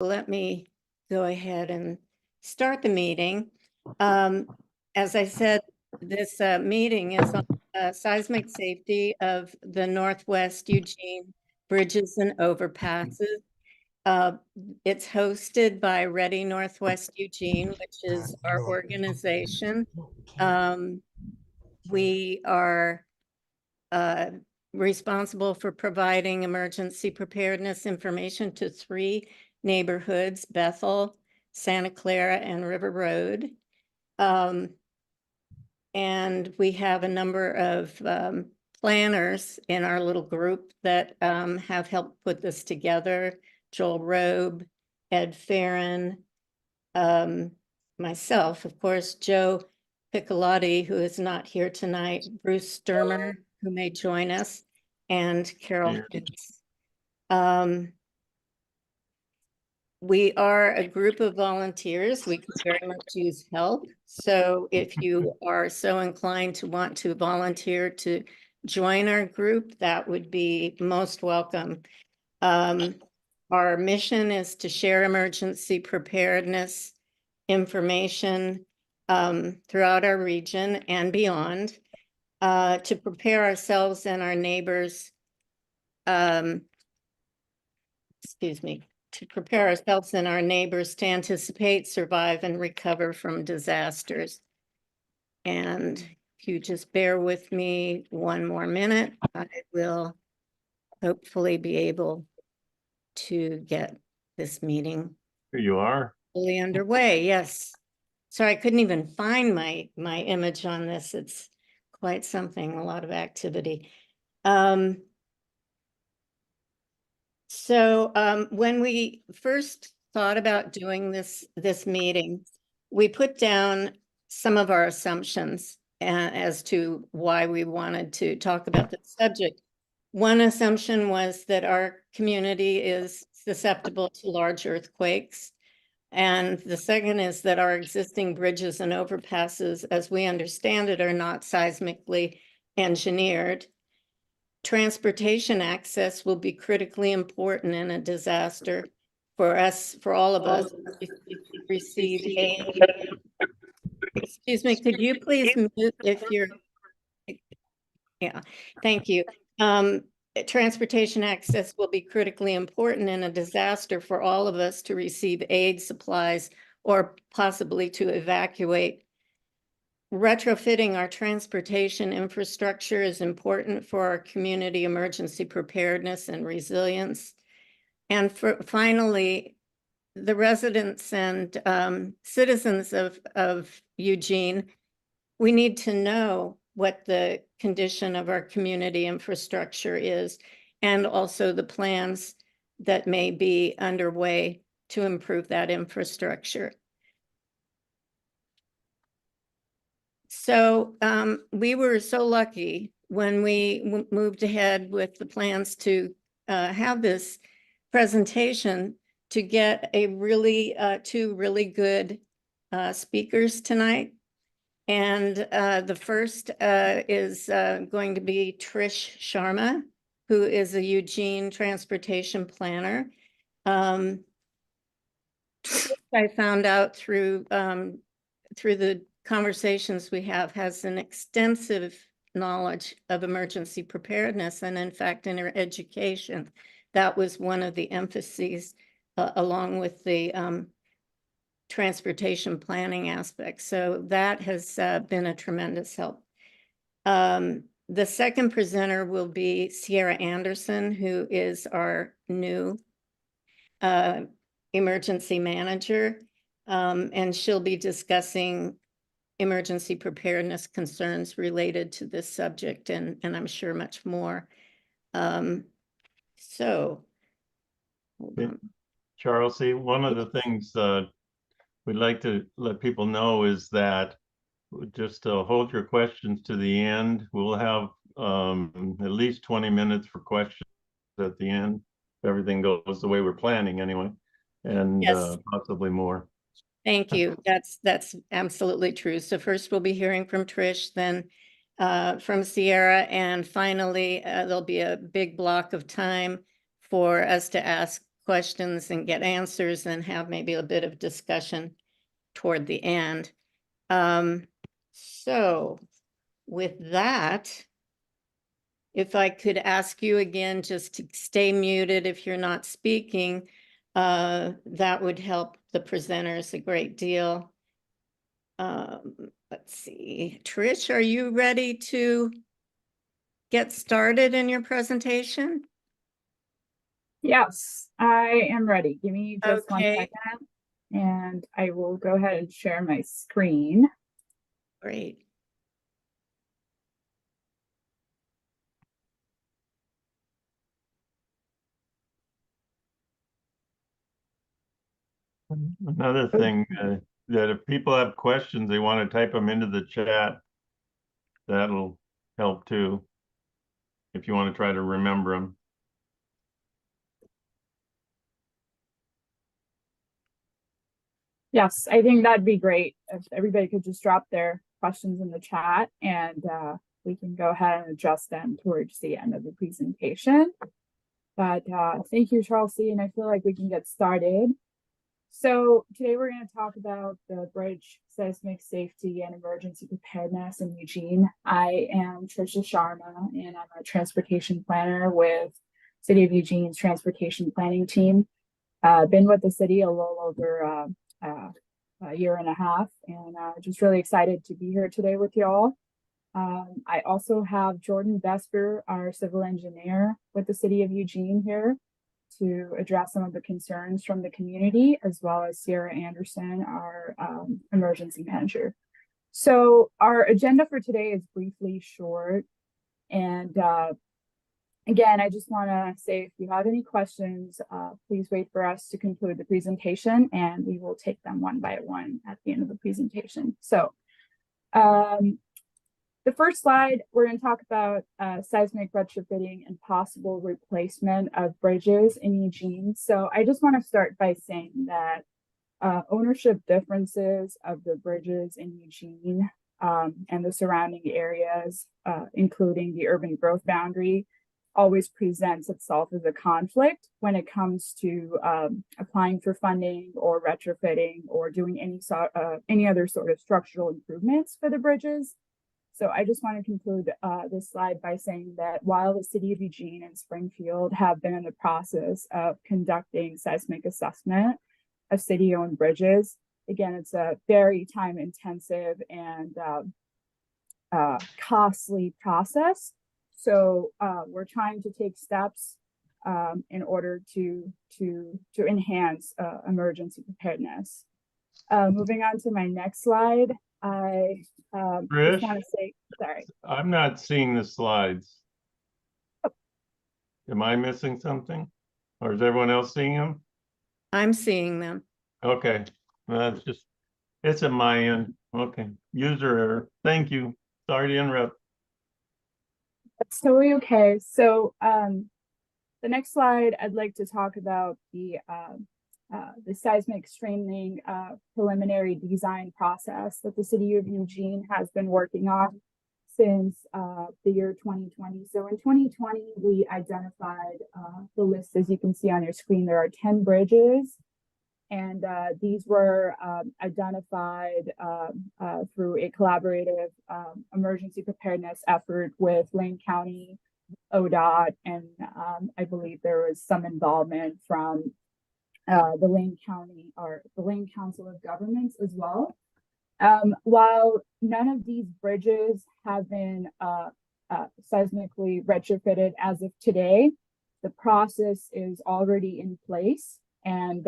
Let me go ahead and start the meeting. As I said, this meeting is on seismic safety of the Northwest Eugene bridges and overpasses. It's hosted by Ready Northwest Eugene, which is our organization. We are responsible for providing emergency preparedness information to 3 neighborhoods: Bethel, Santa Clara, and River Road. And we have a number of planners in our little group that have helped put this together: Joel Robe, Ed Farron, myself, of course, Joe Piccolotti, who is not here tonight, Bruce Sturmer, who may join us, and Carol Hicks. We are a group of volunteers. We can very much use help. So if you are so inclined to want to volunteer to join our group, that would be most welcome. Our mission is to share emergency preparedness information throughout our region and beyond, to prepare ourselves and our neighbors, to prepare ourselves and our neighbors to anticipate, survive, and recover from disasters. And if you just bear with me one more minute, I will hopefully be able to get this meeting. Here you are. Fully underway, yes. Sorry, I couldn't even find my image on this. It's quite something, a lot of activity. When we first thought about doing this meeting, we put down some of our assumptions as to why we wanted to talk about this subject. One assumption was that our community is susceptible to large earthquakes. And the second is that our existing bridges and overpasses, as we understand it, are not seismically engineered. Transportation access will be critically important in a disaster for us, for all of us, to receive aid. Excuse me, could you please mute if you're, yeah, thank you. Transportation access will be critically important in a disaster for all of us to receive aid, supplies, or possibly to evacuate. Retrofitting our transportation infrastructure is important for our community emergency preparedness and resilience. And finally, the residents and citizens of Eugene, we need to know what the condition of our community infrastructure is, and also the plans that may be underway to improve that infrastructure. So we were so lucky when we moved ahead with the plans to have this presentation to get a really two really good speakers tonight. And the first is going to be Trish Sharma, who is a Eugene transportation planner. I found out through the conversations we have, has an extensive knowledge of emergency preparedness, and in fact in her education that was one of the emphases, along with the transportation planning aspect. So that has been a tremendous help. The second presenter will be Sierra Anderson, who is our new emergency manager, and she'll be discussing emergency preparedness concerns related to this subject, and I'm sure much more. So, Charles, see, one of the things we'd like to let people know is that just hold your questions to the end. We'll have at least 20 minutes for questions at the end, if everything goes the way we're planning anyway, and yes, possibly more. Thank you. That's absolutely true. So first we'll be hearing from Trish, then from Sierra, and finally there'll be a big block of time for us to ask questions and get answers and have maybe a bit of discussion toward the end. So with that, if I could ask you again, just to stay muted if you're not speaking, that would help the presenters a great deal. Let's see, Trish, are you ready to get started in your presentation? Yes, I am ready. Give me just 1 Okay. second, and I will go ahead and share my screen. Great. Another thing, that if people have questions, they want to type them into the chat, that'll help too, if you want to try to remember them. Yes, I think that'd be great if everybody could just drop their questions in the chat, and we can go ahead and adjust them towards the end of the presentation. But thank you, Chelsea, and I feel like we can get started. So today we're going to talk about the bridge seismic safety and emergency preparedness in Eugene. I am Trisha Sharma, and I'm a transportation planner with City of Eugene's transportation planning team. Been with the city a little over a year and a half, and just really excited to be here today with y'all. I also have Jordan Vesper, our civil engineer with the City of Eugene, here to address some of the concerns from the community, as well as Sierra Anderson, our emergency manager. So our agenda for today is briefly short. And again, I just want to say, if you have any questions, please wait for us to conclude the presentation, and we will take them one by one at the end of the presentation. So the first slide, we're going to talk about seismic retrofitting and possible replacement of bridges in Eugene. So I just want to start by saying that ownership differences of the bridges in Eugene and the surrounding areas, including the urban growth boundary, always presents itself as a conflict when it comes to applying for funding or retrofitting or doing any other sort of structural improvements for the bridges. So I just want to conclude this slide by saying that while the City of Eugene and Springfield have been in the process of conducting seismic assessment of city-owned bridges, again, it's a very time-intensive and costly process. So we're trying to take steps in order to enhance emergency preparedness. Moving on to my next slide, I just want to say, sorry. I'm not seeing the slides. Am I missing something? Or is everyone else seeing them? I'm seeing them. Okay, well, that's just, it's at my end. Okay, user error. Thank you. Sorry to interrupt. That's totally okay. So the next slide, I'd like to talk about the seismic straining preliminary design process that the City of Eugene has been working on since the year 2020. So in 2020, we identified the list, as you can see on your screen. There are 10 bridges, and these were identified through a collaborative emergency preparedness effort with Lane County, ODOT, and I believe there was some involvement from the Lane County or the Lane Council of Governments as well. While none of these bridges have been seismically retrofitted as of today, the process is already in place. And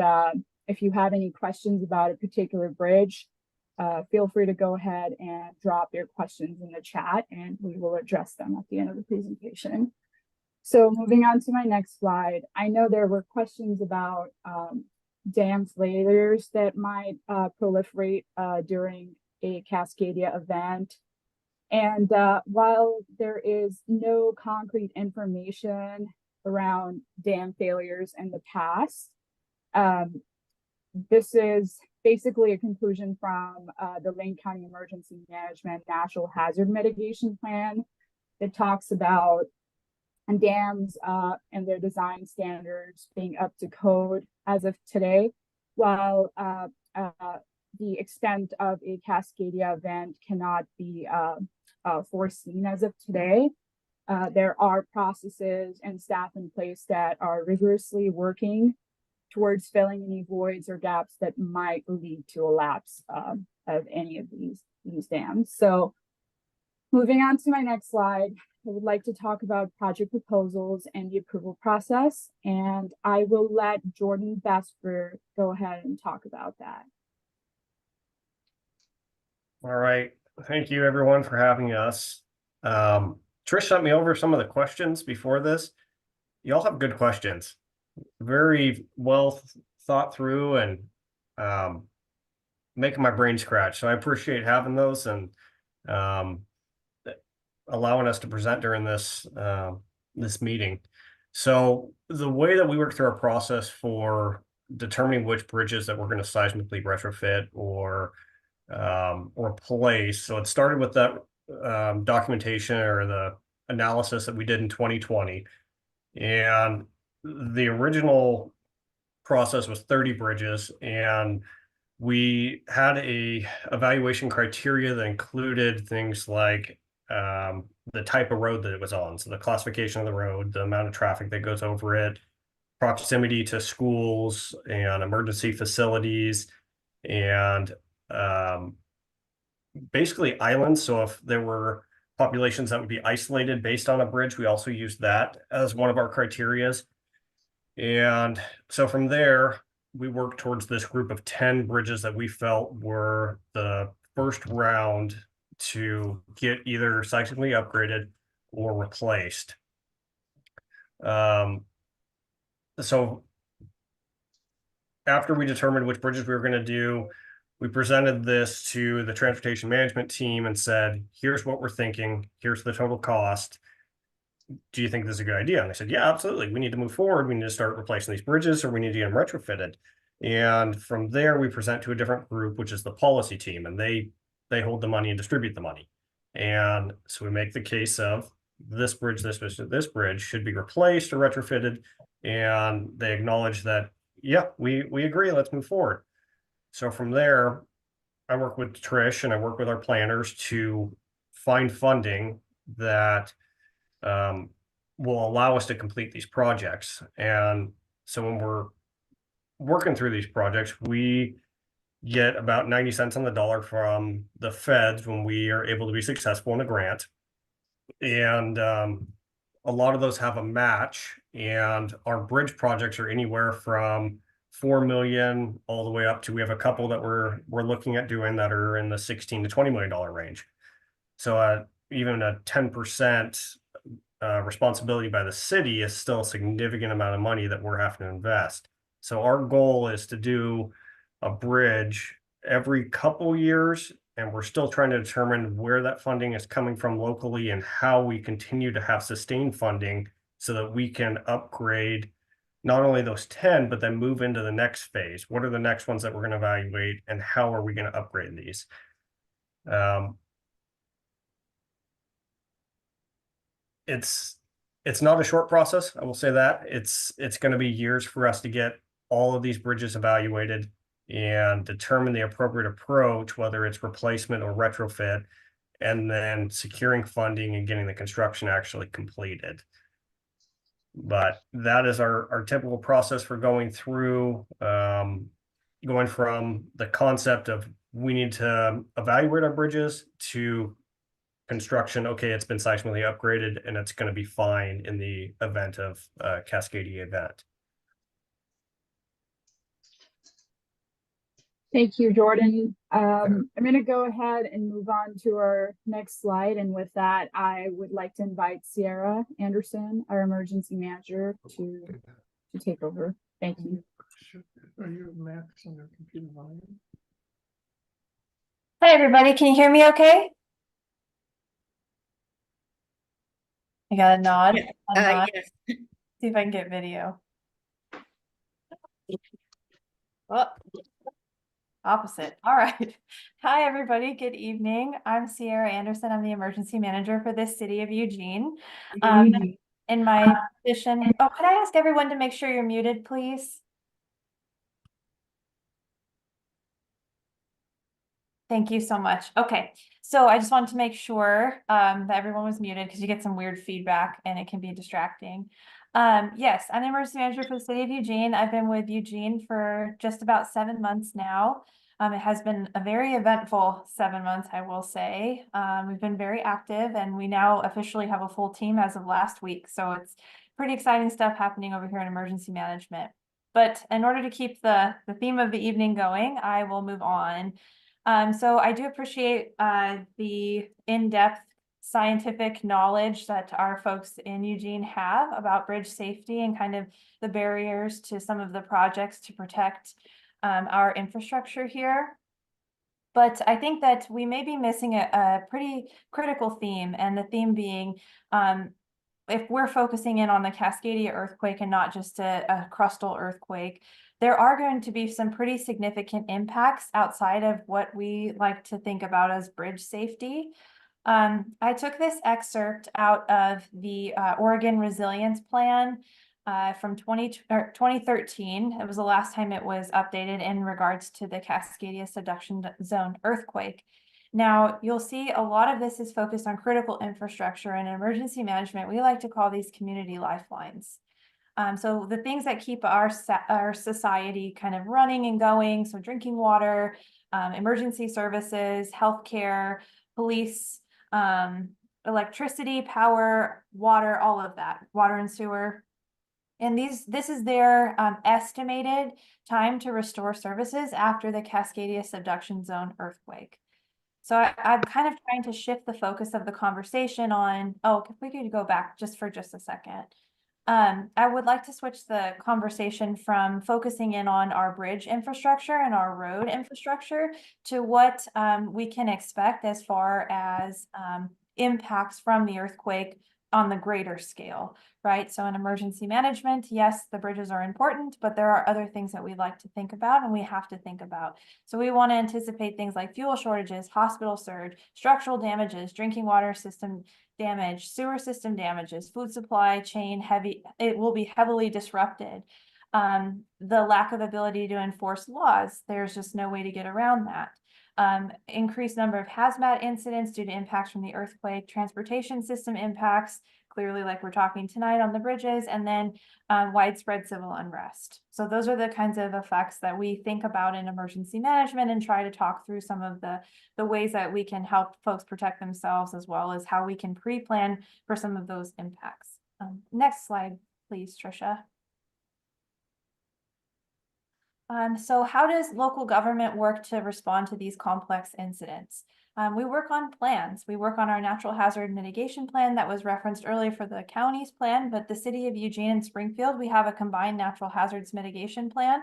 if you have any questions about a particular bridge, feel free to go ahead and drop your questions in the chat, and we will address them at the end of the presentation. So moving on to my next slide, I know there were questions about dam failures that might proliferate during a Cascadia event. And while there is no concrete information around dam failures in the past, this is basically a conclusion from the Lane County Emergency Management Natural Hazard Mitigation Plan that talks about and dams and their design standards being up to code as of today, while the extent of a Cascadia event cannot be foreseen as of today. There are processes and staff in place that are rigorously working towards filling any voids or gaps that might lead to a lapse of any of these dams. So moving on to my next slide, I would like to talk about project proposals and the approval process, and I will let Jordan Vesper go ahead and talk about that. All right, thank you everyone for having us. Trish sent me over some of the questions before this. Y'all have good questions, very well thought through, and making my brain scratch. So I appreciate having those and allowing us to present during this this meeting. So the way that we work through our process for determining which bridges that we're going to seismically retrofit or place. So it started with that documentation or the analysis that we did in 2020. And the original process was 30 bridges, and we had a evaluation criteria that included things like the type of road that it was on. So the classification of the road, the amount of traffic that goes over it, proximity to schools and emergency facilities, and basically islands. So if there were populations that would be isolated based on a bridge, we also used that as one of our criterias. And so from there, we worked towards this group of 10 bridges that we felt were the first round to get either seismically upgraded or replaced. So after we determined which bridges we were going to do, we presented this to the transportation management team and said, here's what we're thinking. Here's the total cost. Do you think this is a good idea? And they said, yeah, absolutely. We need to move forward. We need to start replacing these bridges, or we need to get them retrofitted. And from there, we present to a different group, which is the policy team, and they hold the money and distribute the money. And so we make the case of this bridge, this bridge should be replaced or retrofitted. And they acknowledge that, yeah, we agree. Let's move forward. So from there, I work with Trish and I work with our planners to find funding that will allow us to complete these projects. And so when we're working through these projects, we get about 90 cents on the dollar from the feds when we are able to be successful in a grant. And a lot of those have a match, and our bridge projects are anywhere from 4 million all the way up to, we have a couple that we're looking at doing that are in the 16 to $20 million range. So even a 10% responsibility by the city is still a significant amount of money that we're having to invest. So our goal is to do a bridge every couple years, and we're still trying to determine where that funding is coming from locally and how we continue to have sustained funding so that we can upgrade not only those 10, but then move into the next phase. What are the next ones that we're going to evaluate, and how are we going to upgrade these? It's not a short process, I will say that. It's going to be years for us to get all of these bridges evaluated and determine the appropriate approach, whether it's replacement or retrofit, and then securing funding and getting the construction actually completed. But that is our typical process for going through, going from the concept of we need to evaluate our bridges to construction. Okay, it's been seismically upgraded and it's going to be fine in the event of a Cascadia event. Thank you, Jordan. I'm going to go ahead and move on to our next slide. And with that, I would like to invite Sierra Anderson, our emergency manager, to take over. Thank you. Are you maxing your computer volume? Hi, everybody. Can you hear me okay? I got a nod. A nod. Yes. See if I can get video. Oh, opposite. All right. Hi, everybody. Good evening. I'm Sierra Anderson. I'm the emergency manager for the city of Eugene. in my position. Oh, could I ask everyone to make sure you're muted, please? Thank you so much. Okay, so I just wanted to make sure that everyone was muted because you get some weird feedback and it can be distracting. Yes, I'm the emergency manager for the city of Eugene. I've been with Eugene for just about 7 months now. It has been a very eventful 7 months, I will say. We've been very active and we now officially have a full team as of last week. So it's pretty exciting stuff happening over here in emergency management. But in order to keep the theme of the evening going, I will move on. So I do appreciate the in-depth scientific knowledge that our folks in Eugene have about bridge safety and kind of the barriers to some of the projects to protect our infrastructure here. But I think that we may be missing a pretty critical theme, and the theme being if we're focusing in on the Cascadia earthquake and not just a crustal earthquake, there are going to be some pretty significant impacts outside of what we like to think about as bridge safety. I took this excerpt out of the Oregon Resilience Plan from 2013. It was the last time it was updated in regards to the Cascadia subduction zone earthquake. Now, you'll see a lot of this is focused on critical infrastructure and emergency management. We like to call these community lifelines. So the things that keep our society kind of running and going, so drinking water, emergency services, healthcare, police, electricity, power, water, all of that, water and sewer. And this is their estimated time to restore services after the Cascadia subduction zone earthquake. So I'm kind of trying to shift the focus of the conversation on, oh, if we could go back just for a second. I would like to switch the conversation from focusing in on our bridge infrastructure and our road infrastructure to what we can expect as far as impacts from the earthquake on the greater scale, right? So in emergency management, yes, the bridges are important, but there are other things that we like to think about and we have to think about. So we want to anticipate things like fuel shortages, hospital surge, structural damages, drinking water system damage, sewer system damages, food supply chain it will be heavily disrupted. The lack of ability to enforce laws, there's just no way to get around that. Increased number of hazmat incidents due to impacts from the earthquake, transportation system impacts, clearly like we're talking tonight on the bridges, and then widespread civil unrest. So those are the kinds of effects that we think about in emergency management and try to talk through some of the ways that we can help folks protect themselves, as well as how we can pre-plan for some of those impacts. Next slide, please, Tricia. So how does local government work to respond to these complex incidents? We work on plans. We work on our natural hazard mitigation plan that was referenced earlier for the county's plan, but the city of Eugene and Springfield, we have a combined natural hazards mitigation plan.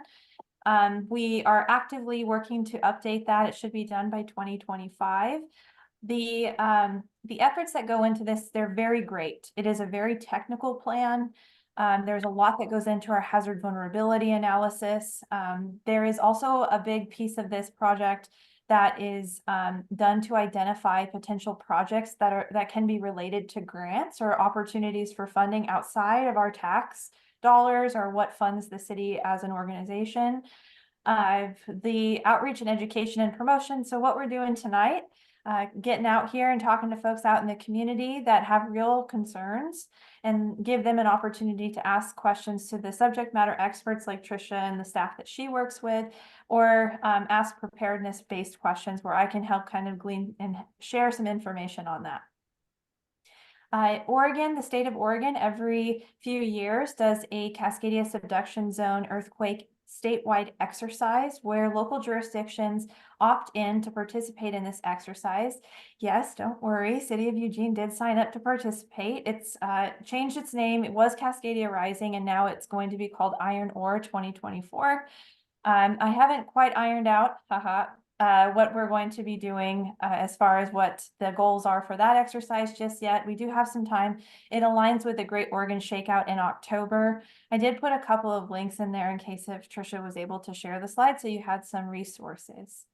We are actively working to update that. It should be done by 2025. The efforts that go into this, they're very great. It is a very technical plan. There's a lot that goes into our hazard vulnerability analysis. There is also a big piece of this project that is done to identify potential projects that can be related to grants or opportunities for funding outside of our tax dollars or what funds the city as an organization. The outreach and education and promotion. So what we're doing tonight, getting out here and talking to folks out in the community that have real concerns and give them an opportunity to ask questions to the subject matter experts like Tricia and the staff that she works with, or ask preparedness-based questions where I can help kind of glean and share some information on that. Oregon, the state of Oregon, every few years does a Cascadia subduction zone earthquake statewide exercise where local jurisdictions opt in to participate in this exercise. Yes, don't worry, City of Eugene did sign up to participate. It's changed its name. It was Cascadia Rising, and now it's going to be called Iron Ore 2024. I haven't quite ironed out, what we're going to be doing as far as what the goals are for that exercise just yet. We do have some time. It aligns with the Great Oregon Shakeout in October. I did put a couple of links in there in case if Tricia was able to share the slide, so you had some resources.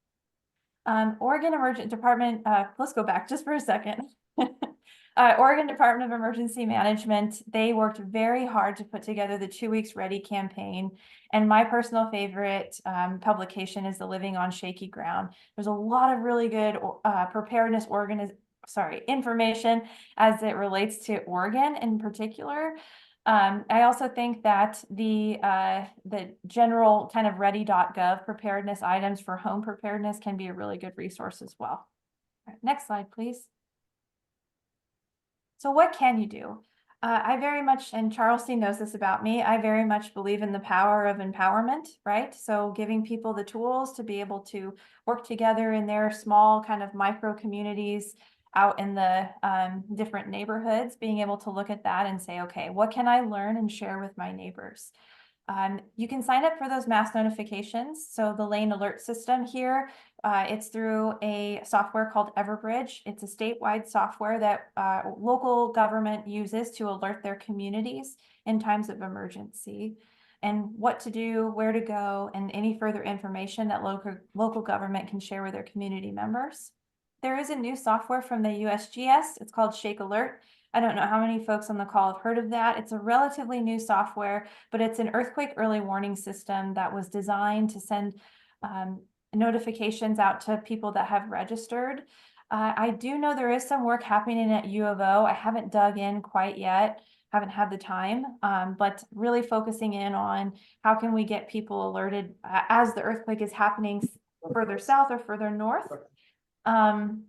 Oregon Emergent Department, let's go back just for a second. Oregon Department of Emergency Management, they worked very hard to put together the 2 Weeks Ready campaign. And my personal favorite publication is the Living on Shaky Ground. There's a lot of really good preparedness information as it relates to Oregon in particular. I also think that the general kind of ready.gov preparedness items for home preparedness can be a really good resource as well. All right, next slide, please. So what can you do? I very much, and Charleston knows this about me, I very much believe in the power of empowerment, right? So giving people the tools to be able to work together in their small kind of micro communities out in the different neighborhoods, being able to look at that and say, okay, what can I learn and share with my neighbors? You can sign up for those mass notifications. So the lane alert system here, it's through a software called Everbridge. It's a statewide software that local government uses to alert their communities in times of emergency, and what to do, where to go, and any further information that local government can share with their community members. There is a new software from the USGS. It's called Shake Alert. I don't know how many folks on the call have heard of that. It's a relatively new software, but it's an earthquake early warning system that was designed to send notifications out to people that have registered. I do know there is some work happening at U of O. I haven't dug in quite yet, haven't had the time, but really focusing in on how can we get people alerted as the earthquake is happening further south or further north. The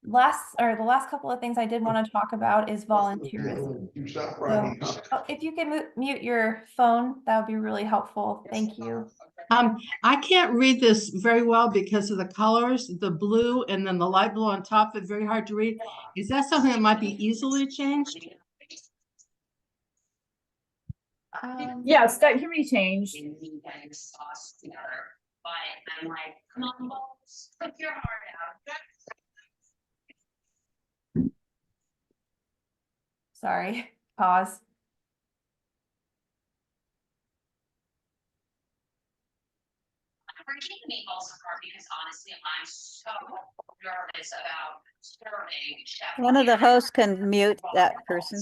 last couple of things I did want to talk about is volunteerism. So, if you can mute your phone, that would be really helpful. Thank you. I can't read this very well because of the colors, the blue and then the light blue on top. It's very hard to read. Is that something that might be easily changed? Yes, that can be changed. But I'm like, come on, balls, put your heart out. Sorry, pause. I'm taking meatballs apart because honestly, I'm so nervous about serving Chef. One of the hosts can mute that person.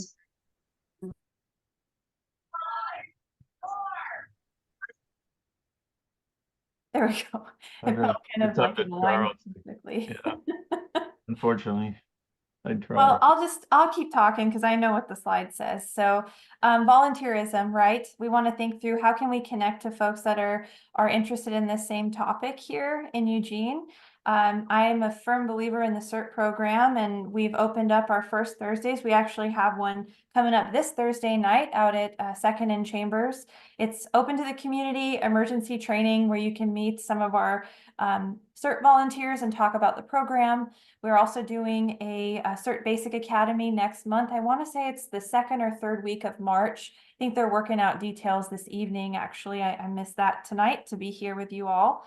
There we go. It felt kind of It's up like to an alignment Charles. perfectly. Yeah. Unfortunately, I tried. Well, I'll keep talking because I know what the slide says. So volunteerism, right? We want to think through how can we connect to folks that are interested in this same topic here in Eugene. I am a firm believer in the CERT program, and we've opened up our first Thursdays. We actually have one coming up this Thursday night out at Second and Chambers. It's open to the community, emergency training, where you can meet some of our CERT volunteers and talk about the program. We're also doing a CERT Basic Academy next month. I want to say it's the 2nd or 3rd week of March. I think they're working out details this evening. Actually, I missed that tonight to be here with you all.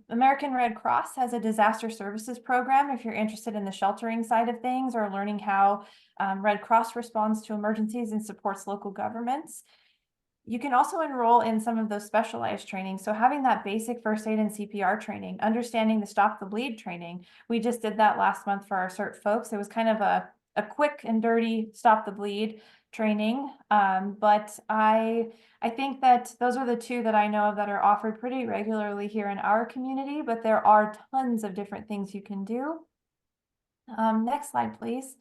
American Red Cross has a disaster services program if you're interested in the sheltering side of things or learning how Red Cross responds to emergencies and supports local governments. You can also enroll in some of those specialized trainings. So having that basic first aid and CPR training, understanding the stop the bleed training. We just did that last month for our CERT folks. It was kind of a quick and dirty stop the bleed training. But I think that those are the two that I know of that are offered pretty regularly here in our community, but there are tons of different things you can do. Next slide, please.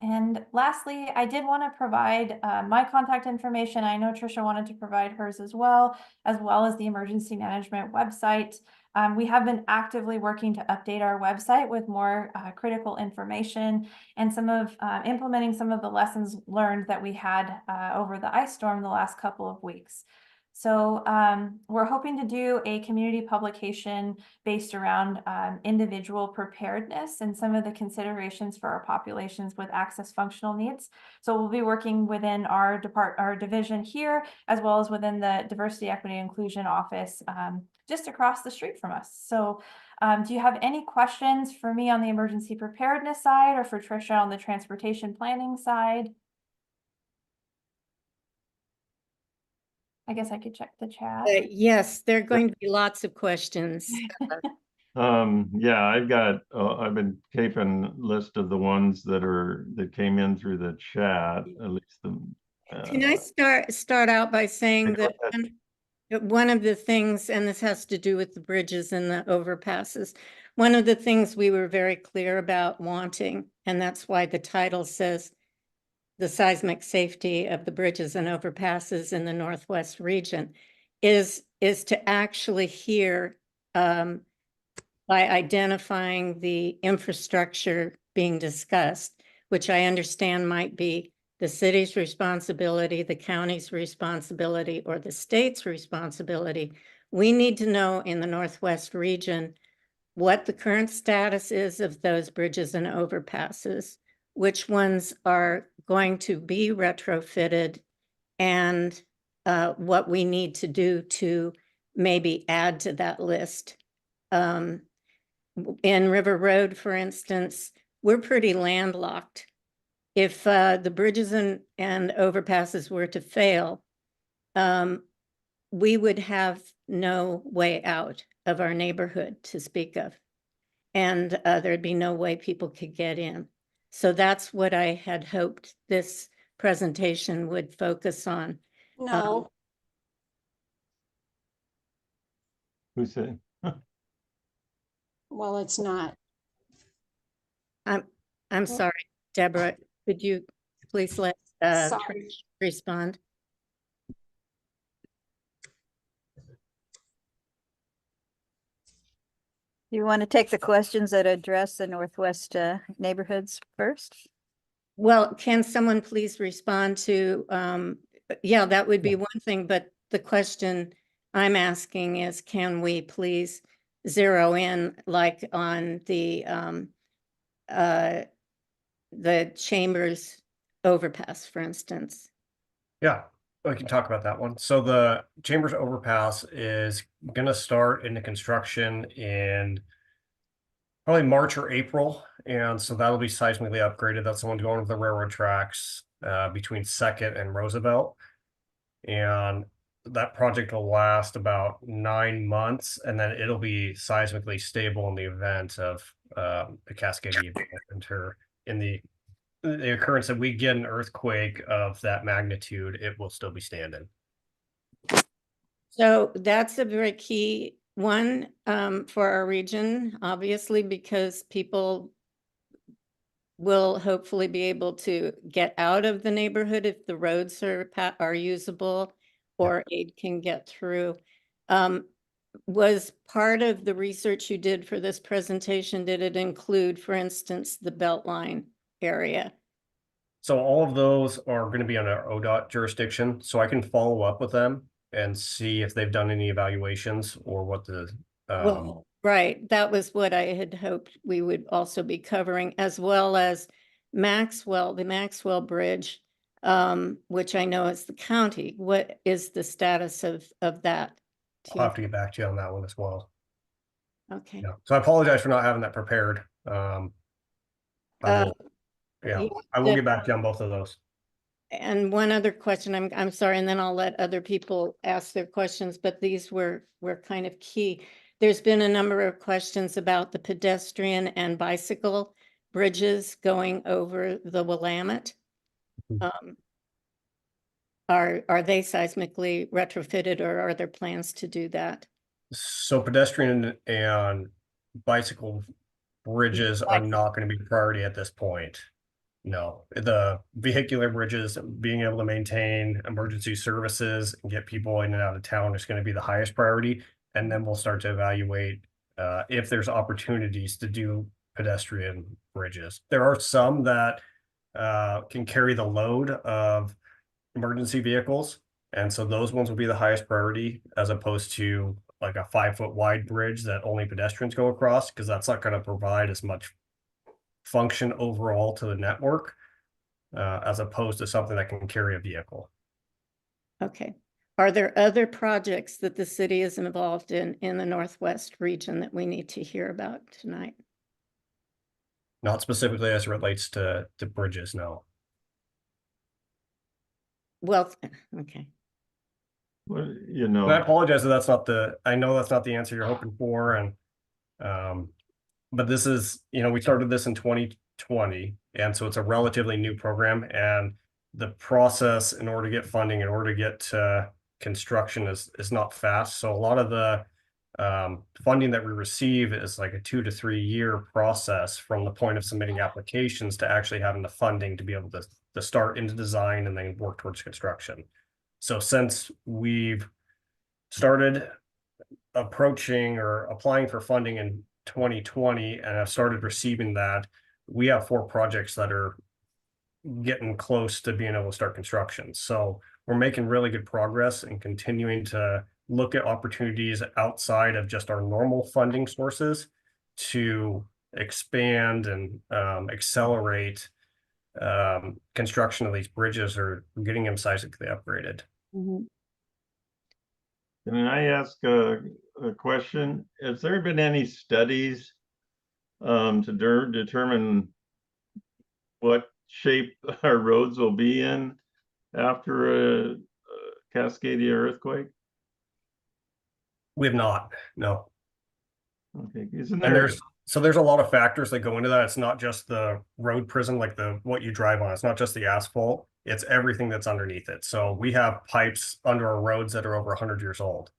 And lastly, I did want to provide my contact information. I know Tricia wanted to provide hers as well as the emergency management website. We have been actively working to update our website with more critical information and some of implementing some of the lessons learned that we had over the ice storm the last couple of weeks. So we're hoping to do a community publication based around individual preparedness and some of the considerations for our populations with access functional needs. So we'll be working within our division here, as well as within the Diversity, Equity, and Inclusion office just across the street from us. So do you have any questions for me on the emergency preparedness side or for Tricia on the transportation planning side? I guess I could check the chat. Yes, there are going to be lots of questions. Yeah, I've been keeping a list of the ones that came in through the chat, at least the. Can I start out by saying go that ahead. one of the things, and this has to do with the bridges and the overpasses, one of the things we were very clear about wanting, and that's why the title says the seismic safety of the bridges and overpasses in the Northwest region, is to actually hear by identifying the infrastructure being discussed, which I understand might be the city's responsibility, the county's responsibility, or the state's responsibility. We need to know in the Northwest region what the current status is of those bridges and overpasses, which ones are going to be retrofitted, and what we need to do to maybe add to that list. In River Road, for instance, we're pretty landlocked. If the bridges and overpasses were to fail, we would have no way out of our neighborhood to speak of. And there'd be no way people could get in. So that's what I had hoped this presentation would focus on. No, Who said? well, it's not. I'm sorry, Deborah, could you please let Trish Sorry. respond? You want to take the questions that address the Northwest neighborhoods first? Well, can someone please respond to, yeah, that would be one thing, but the question I'm asking is, can we please zero in like on the Chambers overpass, for instance? Yeah, we can talk about that one. So the Chambers Overpass is gonna start into construction in probably March or April, and so that'll be seismically upgraded. That's the one going to the railroad tracks between Second and Roosevelt, and that project will last about 9 months, and then it'll be seismically stable in the event of the Cascadia event, or in the occurrence that we get an earthquake of that magnitude, it will still be standing. So that's a very key one for our region, obviously, because people will hopefully be able to get out of the neighborhood if the roads are usable or aid can get through. Was part of the research you did for this presentation, did it include, for instance, the Beltline area? So all of those are going to be under ODOT jurisdiction, so I can follow up with them and see if they've done any evaluations or what the Well, right, that was what I had hoped we would also be covering, as well as Maxwell, the Maxwell Bridge, which I know is the county. What is the status of that? I'll have to get back to you on that one as well. Okay. Yeah. So I apologize for not having that prepared. I will, yeah, I will get back to you on both of those. And one other question, I'm sorry, and then I'll let other people ask their questions, but these were kind of key. There's been a number of questions about the pedestrian and bicycle bridges going over the Willamette. Are they seismically retrofitted, or are there plans to do that? So pedestrian and bicycle bridges are not going to be a priority at this point. No, the vehicular bridges, being able to maintain emergency services and get people in and out of town is going to be the highest priority. And then we'll start to evaluate if there's opportunities to do pedestrian bridges. There are some that can carry the load of emergency vehicles. And so those ones will be the highest priority, as opposed to like a 5-foot wide bridge that only pedestrians go across, because that's not going to provide as much function overall to the network as opposed to something that can carry a vehicle. Okay. Are there other projects that the city is involved in the Northwest region that we need to hear about tonight? Not specifically as it relates to bridges, no. Well, okay. Well, And I apologize if that's not the, I know that's not the answer you're hoping for, and But this is, we started this in 2020, and so it's a relatively new program, and the process in order to get funding, in order to get construction is not fast. So a lot of the funding that we receive is like a 2 to 3 year process from the point of submitting applications to actually having the funding to be able to start into design and then work towards construction. So since we've started approaching or applying for funding in 2020 and have started receiving that, we have 4 projects that are getting close to being able to start construction. So we're making really good progress and continuing to look at opportunities outside of just our normal funding sources to expand and accelerate construction of these bridges or getting them seismically upgraded. Can I ask a question? Has there been any studies to determine what shape our roads will be in after a Cascadia earthquake? We have not, no. Okay, isn't And there? there's a lot of factors that go into that. It's not just the road prism, like what you drive on. It's not just the asphalt. It's everything that's underneath it. So we have pipes under our roads that are over 100 years old.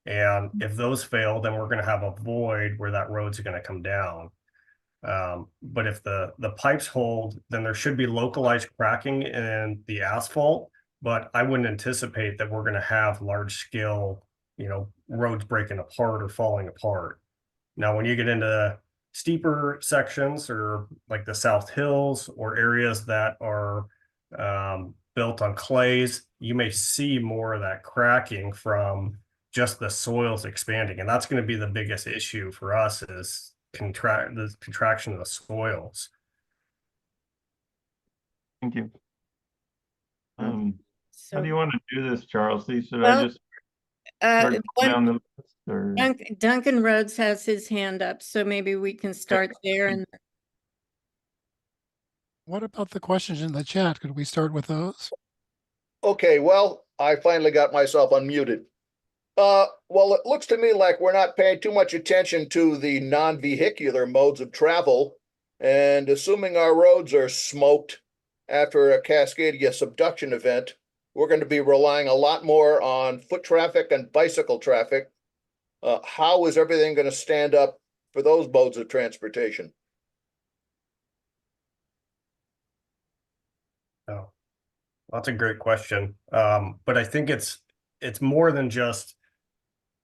And if those fail, then we're going to have a void where that road's going to come down. But if the pipes hold, then there should be localized cracking in the asphalt. But I wouldn't anticipate that we're going to have large scale, roads breaking apart or falling apart. Now, when you get into steeper sections or like the South Hills or areas that are built on clays, you may see more of that cracking from just the soils expanding. And that's going to be the biggest issue for us is the contraction of the soils. Thank you. How So, do you want to do this, Charles? Should Well, I just start down the list, or? Duncan Rhodes has his hand up, so maybe we can start there. And What about the questions in the chat? Could we start with those? Okay, well, I finally got myself unmuted. Well, it looks to me like we're not paying too much attention to the non-vehicular modes of travel, and assuming our roads are smoked after a Cascadia subduction event, we're going to be relying a lot more on foot traffic and bicycle traffic. How is everything going to stand up for those modes of transportation? Oh, that's a great question. But I think it's more than just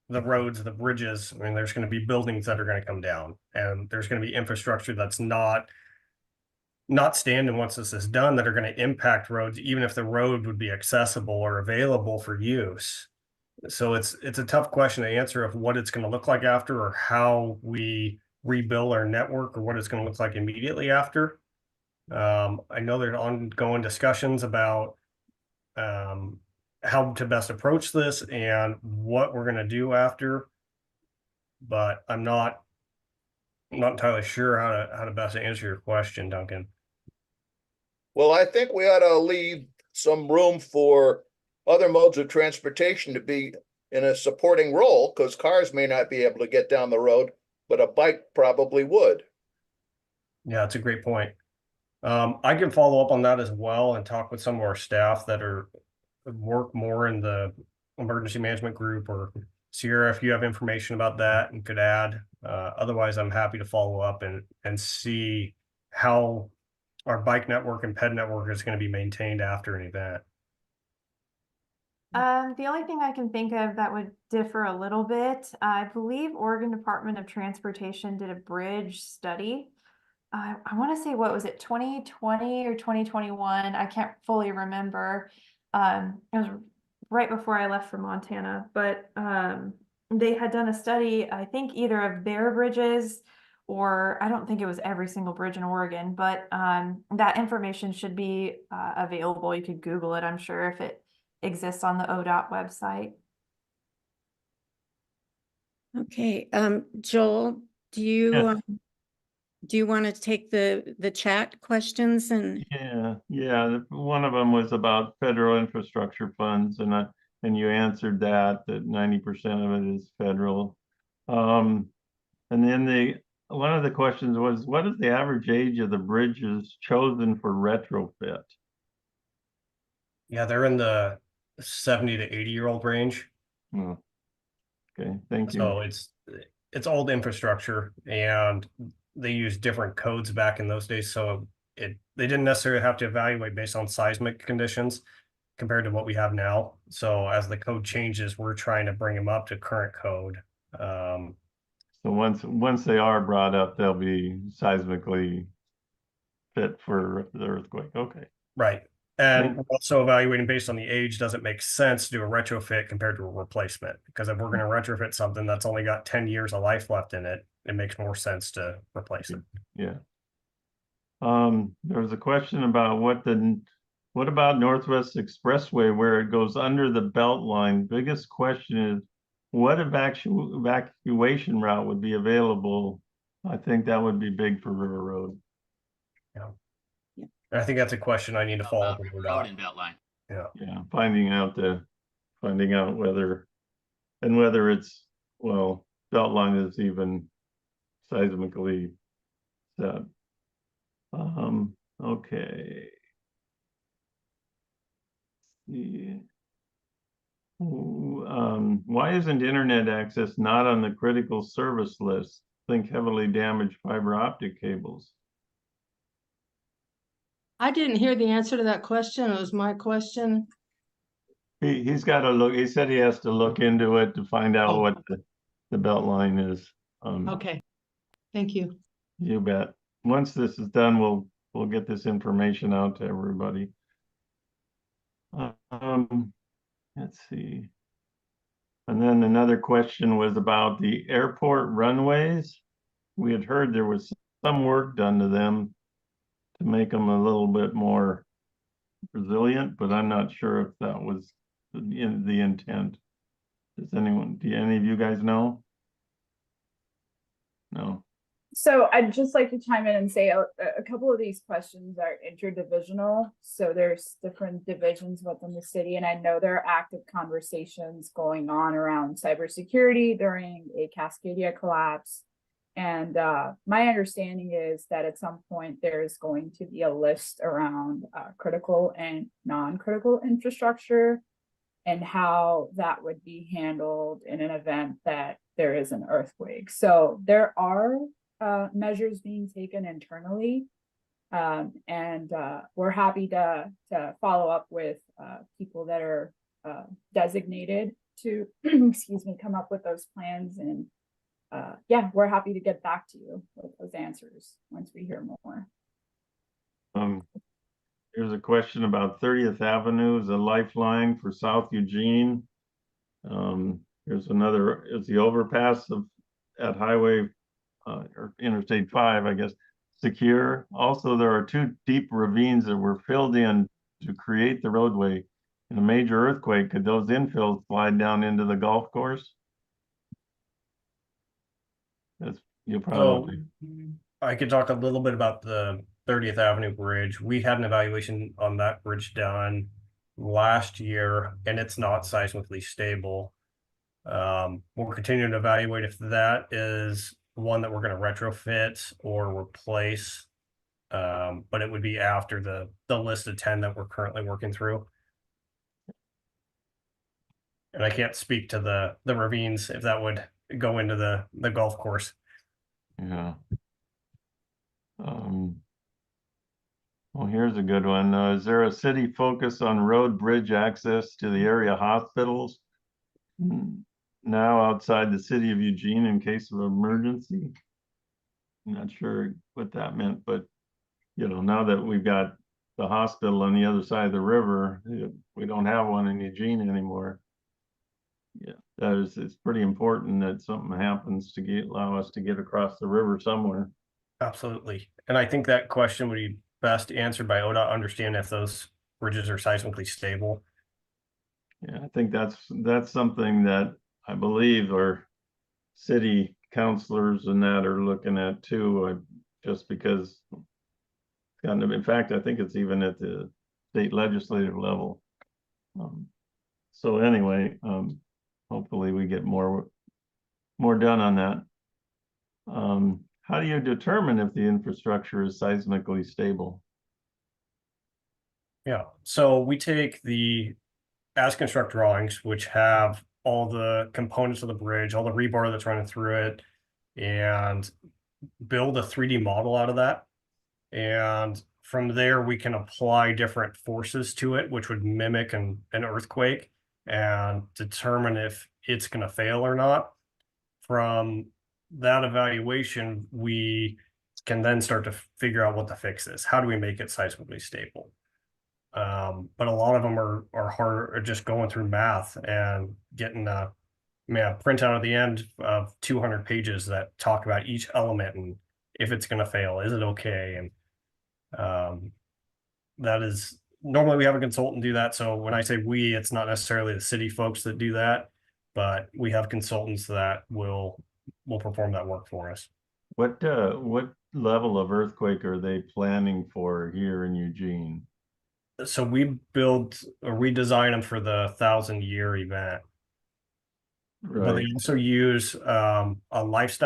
the roads, the bridges. I mean, there's going to be buildings that are going to come down, and there's going to be infrastructure that's not standing once this is done that are going to impact roads, even if the road would be accessible or available for use. So it's a tough question to answer of what it's going to look like after, or how we rebuild our network, or what it's going to look like immediately after. I know there's ongoing discussions about how to best approach this and what we're going to do after, but I'm not entirely sure how to best answer your question, Duncan. Well, I think we ought to leave some room for other modes of transportation to be in a supporting role, because cars may not be able to get down the road, but a bike probably would. Yeah, that's a great point. I can follow up on that as well and talk with some of our staff that work more in the emergency management group, or Sierra, if you have information about that and could add. Otherwise, I'm happy to follow up and see how our bike network and ped network is going to be maintained after an event. The only thing I can think of that would differ a little bit, I believe Oregon Department of Transportation did a bridge study. I want to say, what was it, 2020 or 2021? I can't fully remember. It was right before I left for Montana, but they had done a study, I think either of their bridges, or I don't think it was every single bridge in Oregon, but that information should be available. You could Google it, I'm sure, if it exists on the ODOT website. okay, Joel, do you want to take the chat questions? And Yeah. One of them was about federal infrastructure funds, and you answered that 90% of it is federal. And And then one of the questions was, what is the average age of the bridges chosen for retrofit? Yeah, they're in the 70 to 80-year-old range. Oh, okay, thank you. So it's old infrastructure, and they use different codes back in those days. So they didn't necessarily have to evaluate based on seismic conditions compared to what we have now. So as the code changes, we're trying to bring them up to current code. So once they are brought up, they'll be seismically fit for the earthquake. Okay. Right. And we're also evaluating based on the age, does it make sense to do a retrofit compared to a replacement? Because if we're going to retrofit something that's only got 10 years of life left in it, it makes more sense to replace it. Yeah. There was a question about what about Northwest Expressway where it goes under the belt line? Biggest question is what evacuation route would be available? I think that would be big for River Road. Yeah. And I think that's a question I need to follow up with Road and Beltline. Yeah. Yeah, finding out whether it's, well, belt line is even seismically set. Okay. Yeah. Why isn't internet access not on the critical service list? Think heavily damaged fiber optic cables. I didn't hear the answer to that question. It was my question. He's got to look, he said he has to look into it to find out Oh. what the belt line is. Okay, thank you. You bet. Once this is done, we'll get this information out to everybody. Let's see. And then another question was about the airport runways. We had heard there was some work done to them to make them a little bit more resilient, but I'm not sure if that was the intent. Do any of you guys know? No. So I'd just like to chime in and say a couple of these questions are interdivisional. So there's different divisions within the city, and I know there are active conversations going on around cybersecurity during a Cascadia collapse. And my understanding is that at some point there's going to be a list around critical and non-critical infrastructure and how that would be handled in an event that there is an earthquake. So there are measures being taken internally, and we're happy to follow up with people that are designated to excuse me, come up with those plans. And yeah, we're happy to get back to you with those answers once we hear more. Here's a question about 30th Avenue as a lifeline for South Eugene. Here's another, is the overpass at Highway or Interstate 5, I guess, secure? Also, there are 2 deep ravines that were filled in to create the roadway. In a major earthquake, could those infills slide down into the golf course? You probably. I could talk a little bit about the 30th Avenue Bridge. We had an evaluation on that bridge done last year, and it's not seismically stable. We're continuing to evaluate if that is one that we're going to retrofit or replace. But it would be after the list of 10 that we're currently working through. And I can't speak to the ravines if that would go into the golf course. Yeah. Well, here's a good one. Is there a city focus on road bridge access to the area hospitals now outside the city of Eugene in case of emergency? I'm not sure what that meant, but you know, now that we've got the hospital on the other side of the river, we don't have one in Eugene anymore. Yeah, it's pretty important that something happens to allow us to get across the river somewhere. Absolutely. And I think that question would be best answered by ODOT, understand if those bridges are seismically stable. Yeah, I think that's something that I believe our city councilors and that are looking at too, just because in fact, I think it's even at the state legislative level. So anyway, hopefully we get more done on that. How do you determine if the infrastructure is seismically stable? Yeah, so we take the as construct drawings, which have all the components of the bridge, all the rebar that's running through it, and build a 3D model out of that. And from there, we can apply different forces to it, which would mimic an earthquake, and determine if it's going to fail or not. From that evaluation, we can then start to figure out what the fix is. How do we make it seismically stable? But a lot of them are harder, just going through math and getting a printout at the end of 200 pages that talk about each element and if it's going to fail, is it okay? And that is normally we have a consultant do that. So when I say we, it's not necessarily the city folks that do that, but we have consultants that will perform that work for us. What level of earthquake are they planning for here in Eugene? So we build or we design them for the 1,000-year event. But they Right. also use a life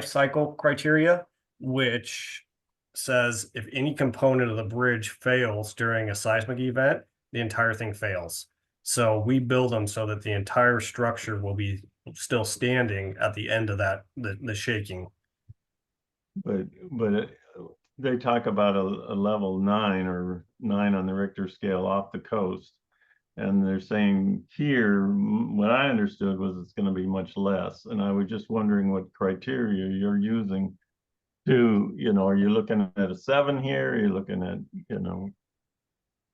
cycle criteria, which says if any component of the bridge fails during a seismic event, the entire thing fails. So we build them so that the entire structure will be still standing at the end of that the shaking. But they talk about a level 9 or 9 on the Richter scale off the coast. And they're saying here, what I understood was it's going to be much less. And I was just wondering what criteria you're using to, are you looking at a 7 here? Are you looking at, I'm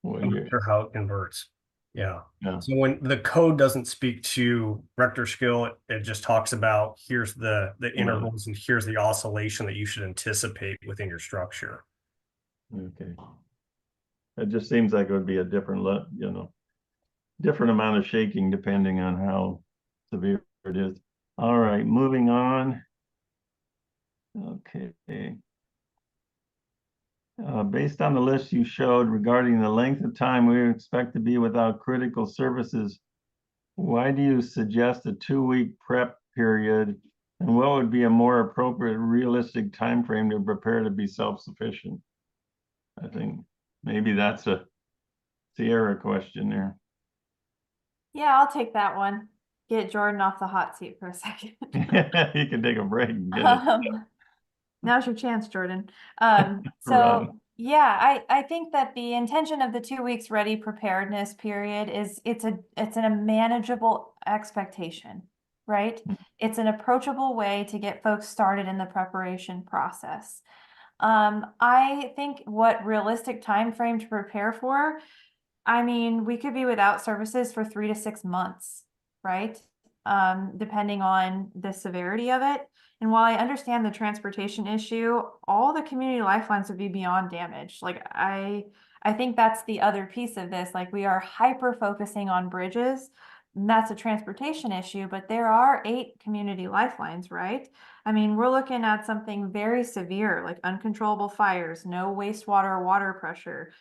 not sure how it converts. Yeah. Yeah. So when the code doesn't speak to Richter scale, it just talks about here's the intervals and here's the oscillation that you should anticipate within your structure. Okay. It just seems like it would be a different, different amount of shaking depending on how severe it is. All right, moving on. Okay. Based on the list you showed regarding the length of time we expect to be without critical services, why do you suggest a 2-week prep period? And what would be a more appropriate, realistic time frame to prepare to be self-sufficient? I think maybe that's a Sierra question there. Yeah, I'll take that one. Get Jordan off the hot seat for a second. You can take a break and get it. Now's your chance, Jordan. Right. So yeah, I think that the intention of the 2 weeks ready preparedness period is it's a manageable expectation, right? It's an approachable way to get folks started in the preparation process. I think what realistic time frame to prepare for, I mean, we could be without services for 3 to 6 months, right? Depending on the severity of it. And while I understand the transportation issue, all the community lifelines would be beyond damage. Like I think that's the other piece of this. Like we are hyper focusing on bridges, and that's a transportation issue, but there are 8 community lifelines, right? I mean, we're looking at something very severe, like uncontrollable fires, no wastewater, water pressure,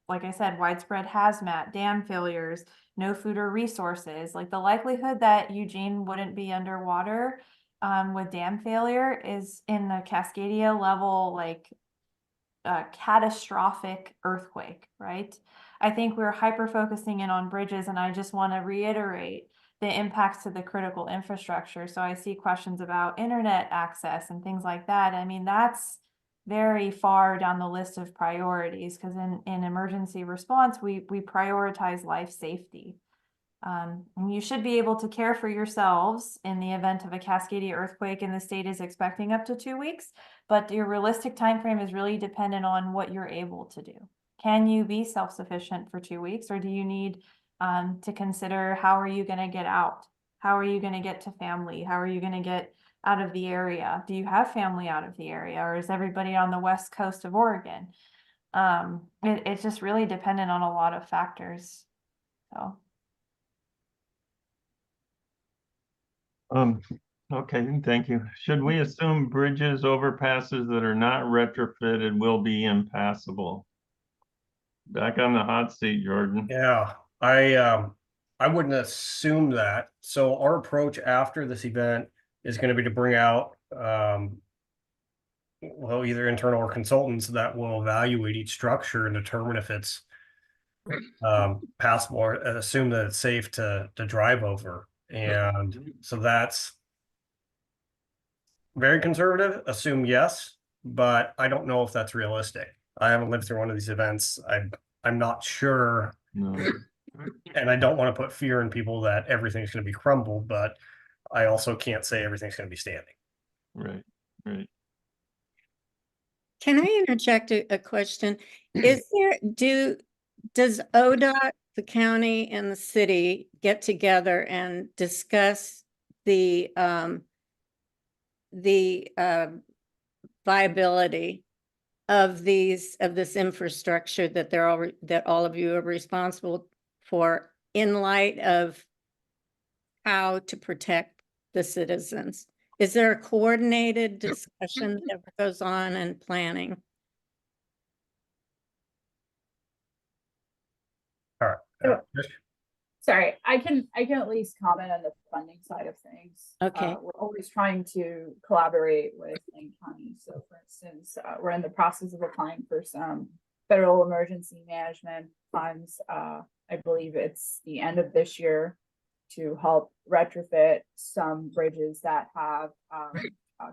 like I said, widespread hazmat, dam failures, no food or resources. Like the likelihood that Eugene wouldn't be underwater with dam failure is in the Cascadia level, like catastrophic earthquake, right? I think we're hyper focusing in on bridges, and I just want to reiterate the impacts to the critical infrastructure. So I see questions about internet access and things like that. I mean, that's very far down the list of priorities because in emergency response, we prioritize life safety. And you should be able to care for yourselves in the event of a Cascadia earthquake, and the state is expecting up to 2 weeks, but your realistic time frame is really dependent on what you're able to do. Can you be self-sufficient for 2 weeks, or do you need to consider how are you going to get out? How are you going to get to family? How are you going to get out of the area? Do you have family out of the area, or is everybody on the west coast of Oregon? It's just really dependent on a lot of factors. So. Okay, thank you. Should we assume bridges, overpasses that are not retrofitted will be impassable? Back on the hot seat, Jordan. Yeah, I wouldn't assume that. So our approach after this event, is going to be to bring out, well, either internal or consultants that will evaluate each structure and determine if it's passable or assume that it's safe to drive over. And so that's very conservative, assume yes, but I don't know if that's realistic. I haven't lived through one of these events. I'm not sure, No. and I don't want to put fear in people that everything's going to be crumbled, but I also can't say everything's going to be standing. Right, right. Can I interject a question? Does ODOT, the county and the city get together and discuss the viability of this infrastructure that that all of you are responsible for in light of how to protect the citizens? Is there a coordinated discussion that goes on and planning? All right. So- Sorry, I can at least comment on the funding side of things. Okay. We're always trying to collaborate with Lane County. So for instance, we're in the process of applying for some federal emergency management funds. I believe it's the end of this year to help retrofit some bridges that have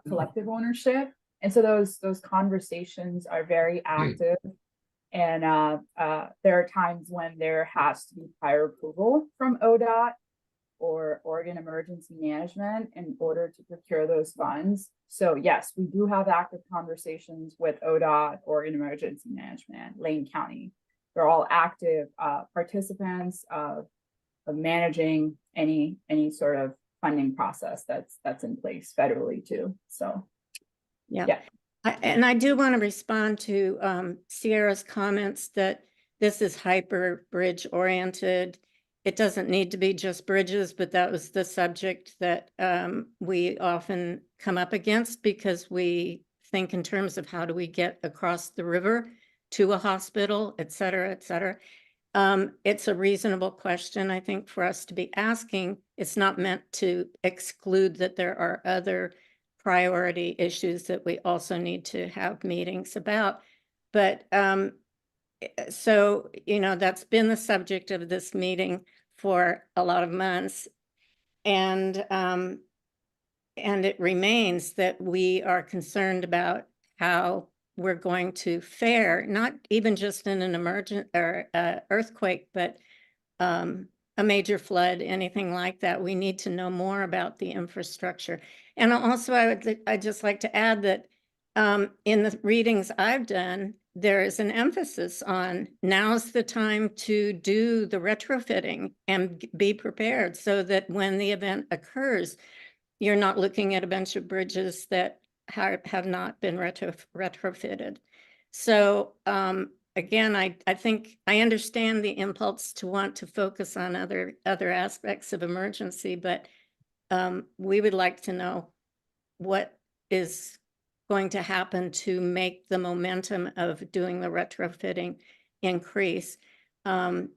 collective ownership. And so those conversations are very active. And there are times when there has to be prior approval from ODOT or Oregon Emergency Management in order to procure those funds. So yes, we do have active conversations with ODOT, Oregon Emergency Management, Lane County. They're all active participants of managing any sort of funding process that's in place federally too. So Yeah. And I do want to respond to Sierra's comments that this is hyper bridge oriented. It doesn't need to be just bridges, but that was the subject that we often come up against because we think in terms of how do we get across the river to a hospital, et cetera, et cetera. It's a reasonable question, I think, for us to be asking. It's not meant to exclude that there are other priority issues that we also need to have meetings about. But so, that's been the subject of this meeting for a lot of months. And it remains that we are concerned about how we're going to fare, not even just in an emergent or earthquake, but a major flood, anything like that. We need to know more about the infrastructure. And also, I'd just like to add that in the readings I've done, there is an emphasis on now's the time to do the retrofitting and be prepared so that when the event occurs, you're not looking at a bunch of bridges that have not been retrofitted. So again, I think I understand the impulse to want to focus on other aspects of emergency, but we would like to know what is going to happen to make the momentum of doing the retrofitting increase.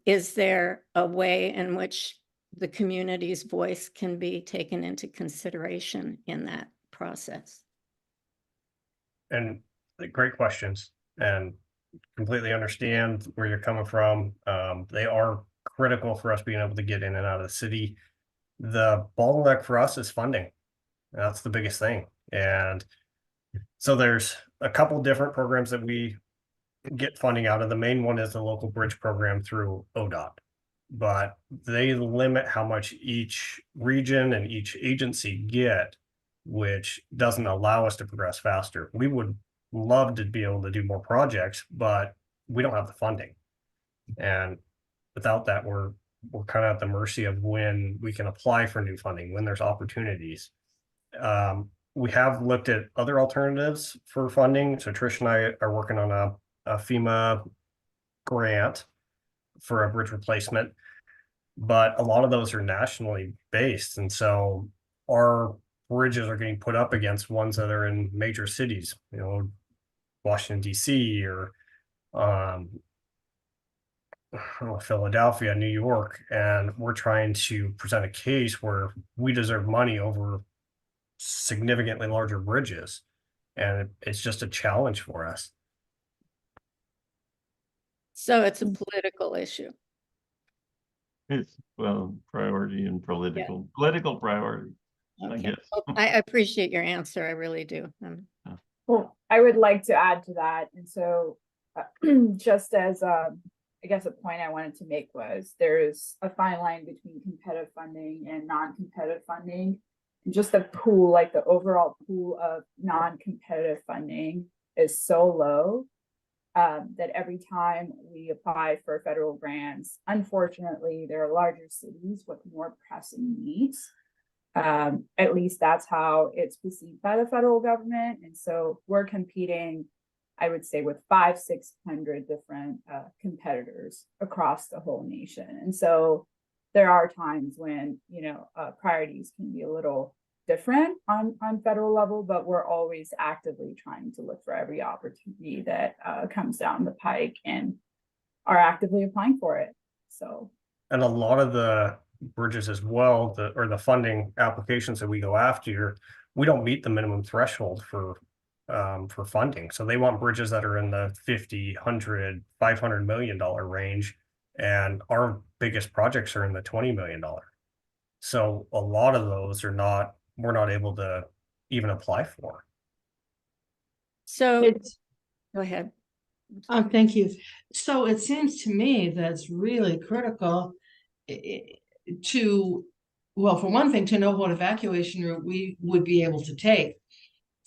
Is there a way in which the community's voice can be taken into consideration in that process? And great questions, and completely understand where you're coming from. They are critical for us being able to get in and out of the city. The bottleneck for us is funding. That's the biggest thing. And so there's a couple different programs that we get funding out of. The main one is the local bridge program through ODOT, but they limit how much each region and each agency get, which doesn't allow us to progress faster. We would love to be able to do more projects, but we don't have the funding. And without that, we're kind of at the mercy of when we can apply for new funding, when there's opportunities. We have looked at other alternatives for funding. So Trish and I are working on a FEMA grant for a bridge replacement, but a lot of those are nationally based. And so our bridges are getting put up against ones that are in major cities, Washington, D.C. or Philadelphia, New York. And we're trying to present a case where we deserve money over significantly larger bridges. And it's just a challenge for us. So it's a political issue. It's, well, priority and political priority, I Okay. guess. Well, I appreciate your answer. I really do. Well, I would like to add to that. And so just as I guess a point I wanted to make was there's a fine line between competitive funding and non-competitive funding. And just the pool, like the overall pool of non-competitive funding is so low that every time we apply for federal grants, unfortunately, there are larger cities with more pressing needs. At least that's how it's perceived by the federal government. And so we're competing, I would say, with 500-600 different competitors across the whole nation. And so there are times when, you know, priorities can be a little different on federal level, but we're always actively trying to look for every opportunity that comes down the pike and are actively applying for it. So, and a lot of the bridges as well, the funding applications that we go after, we don't meet the minimum threshold for funding. So they want bridges that are in the 50, 100, $500 million range. And our biggest projects are in the $20 million. So a lot of those we're not able to even apply for. So It's, go ahead. thank you. So it seems to me that's really critical to, well, for one thing, to know what evacuation route we would be able to take.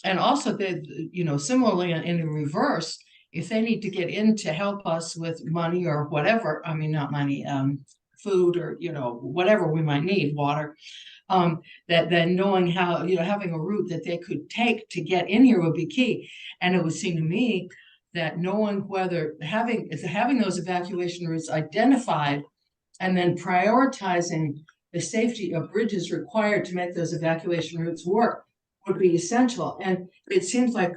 And also that, you know, similarly in the reverse, if they need to get in to help us with money or whatever, I mean, not money, food or, you know, whatever we might need, water, that then knowing how, you know, having a route that they could take to get in here would be key. And it would seem to me that knowing whether having those evacuation routes identified and then prioritizing the safety of bridges required to make those evacuation routes work would be essential. And it seems like,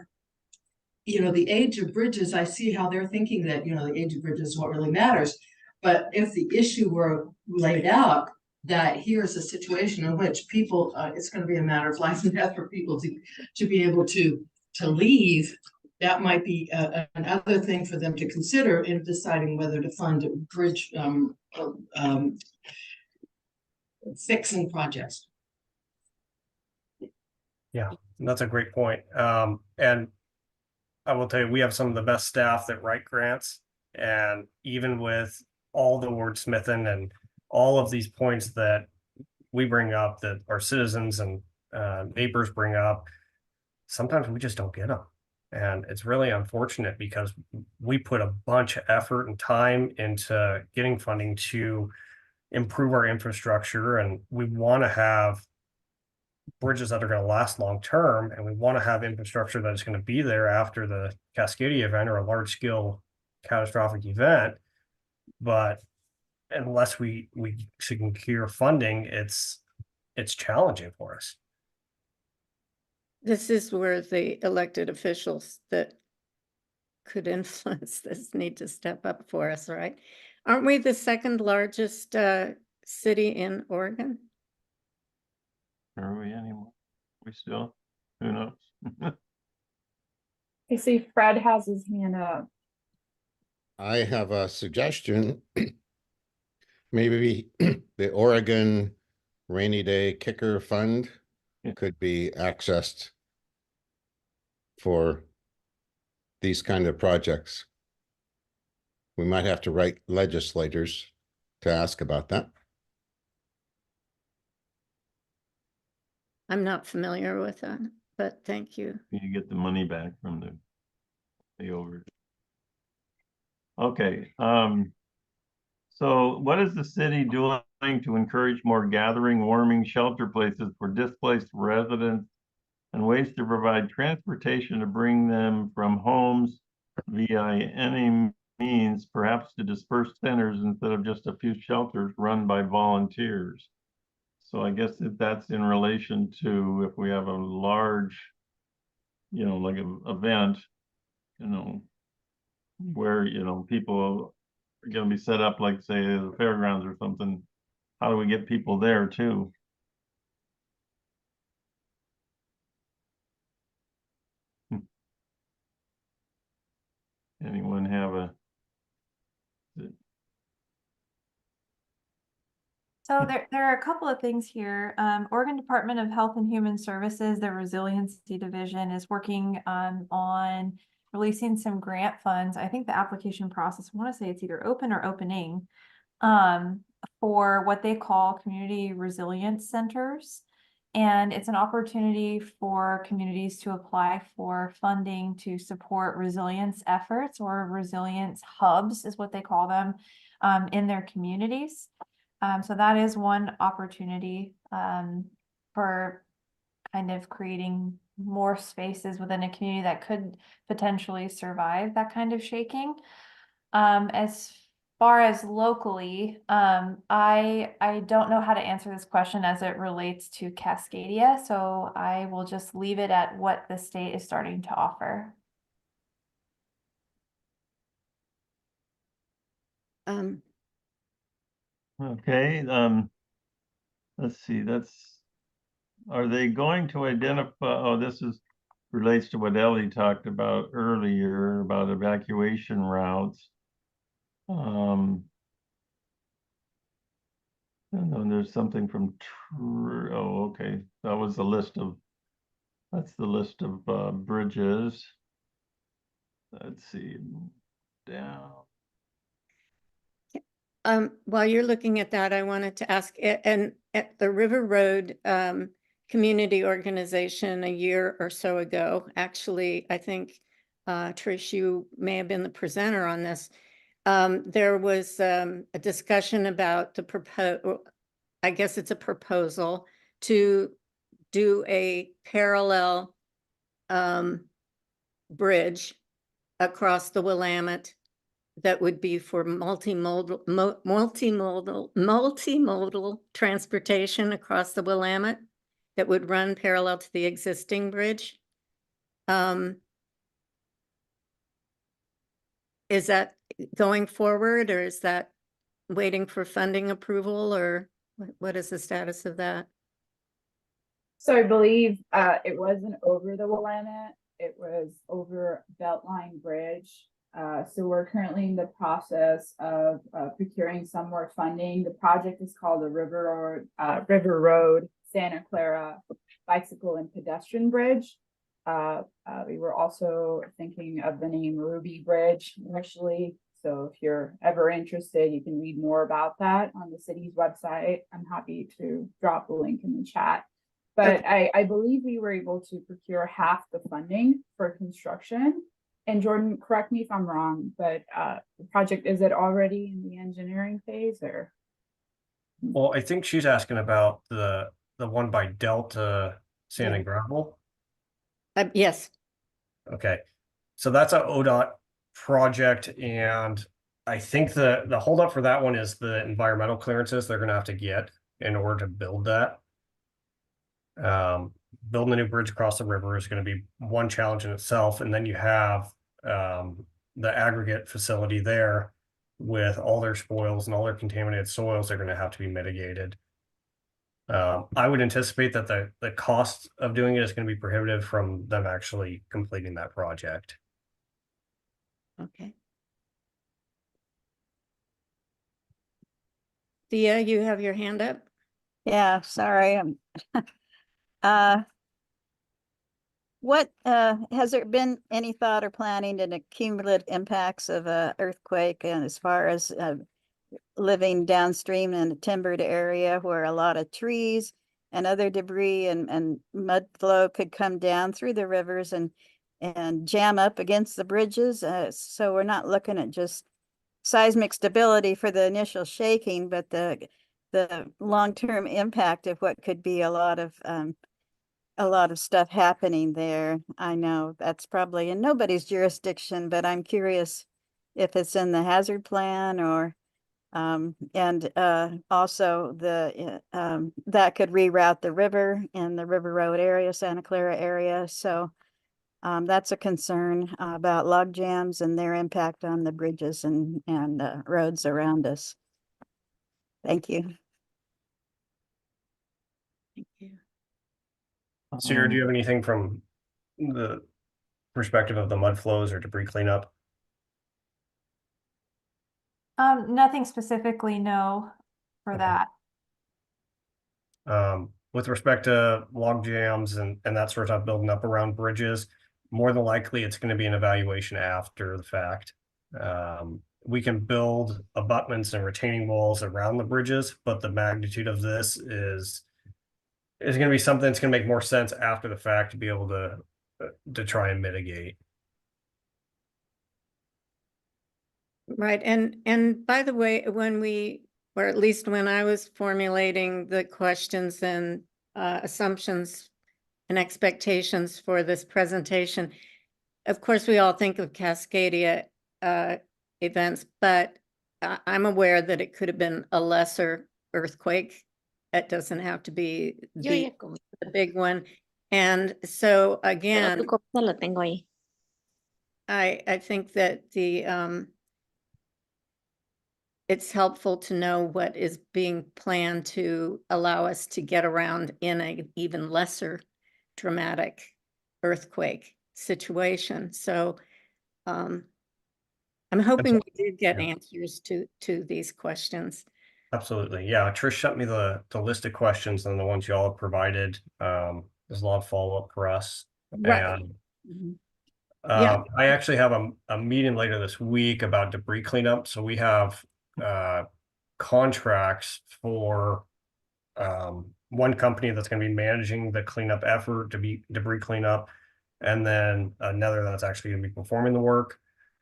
you know, the age of bridges, I see how they're thinking that, you know, the age of bridges is what really matters. But if the issue were laid out, that here's a situation in which people, it's going to be a matter of life and death for people to be able to leave, that might be another thing for them to consider in deciding whether to fund bridge fixing projects. Yeah, that's a great point. And I will tell you, we have some of the best staff that write grants, and even with all the wordsmithing and all of these points that we bring up, that our citizens and neighbors bring up, sometimes we just don't get them. And it's really unfortunate because we put a bunch of effort and time into getting funding to improve our infrastructure, and we want to have bridges that are going to last long term, and we want to have infrastructure that is going to be there after the Cascadia event or a large scale catastrophic event. But unless we secure funding, it's challenging for us. This is where the elected officials that could influence this need to step up for us, right? Aren't we the second largest city in Oregon? Are we anymore? We still? Who knows? I see Fred has his hand up. I have a suggestion. Maybe the Oregon Rainy Day Kicker Fund could be accessed for these kind of projects. We might have to write legislators to ask about that. I'm not familiar with that, but thank you. You get the money back from the over. Okay, so what is the city doing to encourage more gathering, warming, shelter places for displaced residents and ways to provide transportation to bring them from homes via any means, perhaps to dispersed centers instead of just a few shelters run by volunteers? So I guess if that's in relation to if we have a large, you know, like an event, you know, where, you know, people are going to be set up, like say the fairgrounds or something, how do we get people there too? anyone have a? So there are a couple of things here. Oregon Department of Health and Human Services, their Resiliency Division, is working on releasing some grant funds. I think the application process, I want to say it's either open or opening, for what they call community resilience centers. And it's an opportunity for communities to apply for funding to support resilience efforts, or resilience hubs is what they call them, in their communities. So that is one opportunity for kind of creating more spaces within a community that could potentially survive that kind of shaking. As far as locally, I don't know how to answer this question as it relates to Cascadia, so I will just leave it at what the state is starting to offer. Okay, let's see, are they going to identify, oh, this relates to what Ellie talked about earlier about evacuation routes. And then there's something from, oh, okay, that's the list of bridges. Let's see, down. While you're looking at that, I wanted to ask, and at the River Road Community Organization a year or so ago, actually, I think, Trish, you may have been the presenter on this. There was a discussion about I guess it's a proposal to do a parallel bridge across the Willamette that would be for multimodal transportation across the Willamette that would run parallel to the existing bridge. Is that going forward, or is that waiting for funding approval, or what is the status of that? So I believe it wasn't over the Willamette, it was over Beltline Bridge. So we're currently in the process of procuring some more funding. The project is called the River Road Santa Clara Bicycle and Pedestrian Bridge. We were also thinking of the name Ruby Bridge initially. So if you're ever interested, you can read more about that on the city's website. I'm happy to drop the link in the chat. But okay. I believe we were able to procure half the funding for construction. And Jordan, correct me if I'm wrong, but the project, is it already in the engineering phase, or? Well, I think she's asking about the one by Delta Sand and Gravel. Yes. Okay, so that's a ODOT project, and I think the holdup for that one is the environmental clearances they're going to have to get in order to build that. Building a new bridge across the river is going to be one challenge in itself, and then you have the aggregate facility there with all their spoils and all their contaminated soils. They're going to have to be mitigated. I would anticipate that the cost of doing it is going to be prohibitive from them actually completing that project. Okay. Thea, you have your hand up? Yeah, sorry. What has there been any thought or planning in the cumulative impacts of a earthquake, and as far as living downstream in a timbered area where a lot of trees and other debris and mud flow could come down through the rivers and jam up against the bridges? So we're not looking at just seismic stability for the initial shaking, but the long-term impact of what could be a lot of stuff happening there. I know that's probably in nobody's jurisdiction, but I'm curious if it's in the hazard plan, or and also that could reroute the river in the River Road area, Santa Clara area. So that's a concern about log jams and their impact on the bridges and roads around us. Thank you. Thank you. Sarah, do you have anything from the perspective of the mud flows or debris cleanup? Nothing specifically, no, for Okay. that. With respect to log jams and that sort of stuff building up around bridges, more than likely it's going to be an evaluation after the fact. We can build abutments and retaining walls around the bridges, but the magnitude of this is going to be something that's going to make more sense after the fact to be able to try and mitigate. Right, and by the way, when we, or at least when I was formulating the questions and assumptions and expectations for this presentation, of course, we all think of Cascadia events, but I'm aware that it could have been a lesser earthquake. It doesn't have to be the big one. And so again, I think that the it's helpful to know what is being planned to allow us to get around in an even lesser dramatic earthquake situation. So I'm hoping we do get answers to these questions. Absolutely. Yeah. Trish sent me the list of questions and the ones y'all have provided. There's a lot of follow-up for us. Right. And Mhm. Yeah. I actually have a meeting later this week about debris cleanup. So we have contracts for one company that's going to be managing the cleanup effort, to be debris cleanup, and then another that's actually going to be performing the work.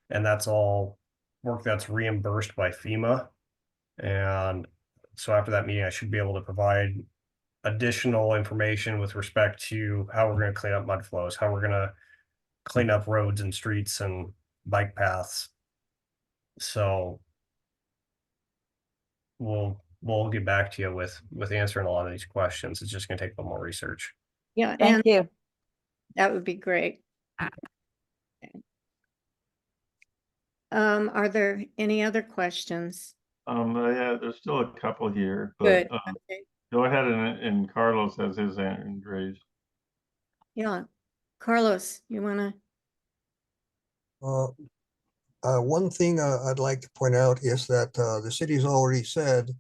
And that's all work that's reimbursed by FEMA. And so after that meeting, I should be able to provide additional information with respect to how we're going to clean up mud flows, how we're going to clean up roads and streets and bike paths. So we'll get back to you with answering a lot of these questions. It's just going to take a little more research. Yeah, Thank and you. that would be great. Are there any other questions? Yeah, there's still a couple here, but Good. Okay. go ahead and Carlos has his hand raised. Yeah. Carlos, you want to? One thing I'd like to point out is that the city's already said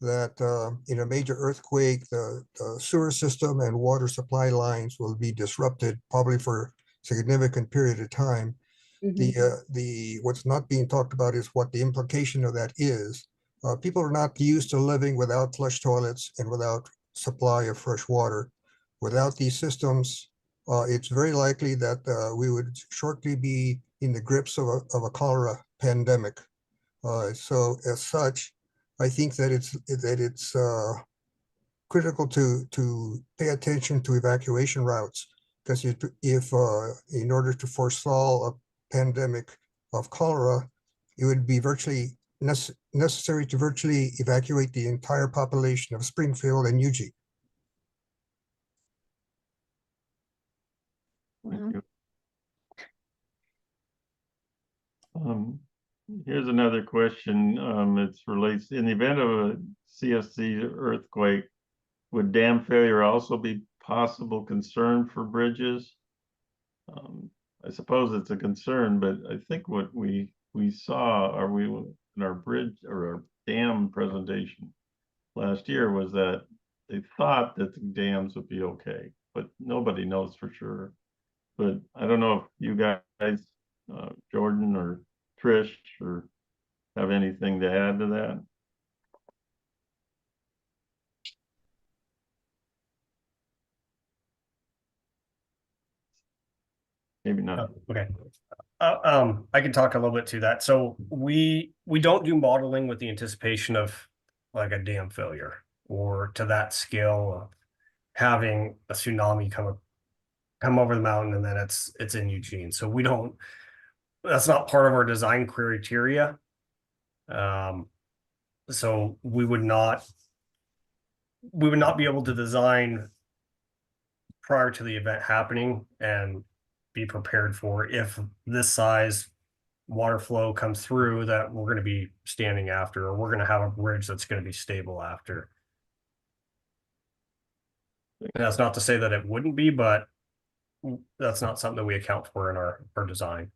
that in a major earthquake, the sewer system and water supply lines will be disrupted probably for a significant period of time. The what's not being talked about is what the implication of that is. People are not used to living without flush toilets and without supply of fresh water. Without these systems, it's very likely that we would shortly be in the grips of a cholera pandemic. So as such, I think that it's critical to pay attention to evacuation routes, because if in order to forestall a pandemic of cholera, it would be virtually necessary to virtually evacuate the entire population of Springfield and Eugene. Thank you. Here's another question. It relates, in the event of a CSC earthquake, would dam failure also be possible concern for bridges? I suppose it's a concern, but I think what we saw, in our bridge or our dam presentation last year, was that they thought that the dams would be okay, but nobody knows for sure. But I don't know if you guys, Jordan or Trish, or have anything to add to that? Maybe not. Okay. I can talk a little bit to that. So we don't do modeling with the anticipation of like a dam failure or to that scale of having a tsunami come over the mountain and then it's in Eugene. So we don't, that's not part of our design criteria. So we would not be able to design prior to the event happening and be prepared for if this size water flow comes through that we're going to be standing after, or we're going to have a bridge that's going to be stable after. And that's not to say that it wouldn't be, but that's not something that we account for in our design.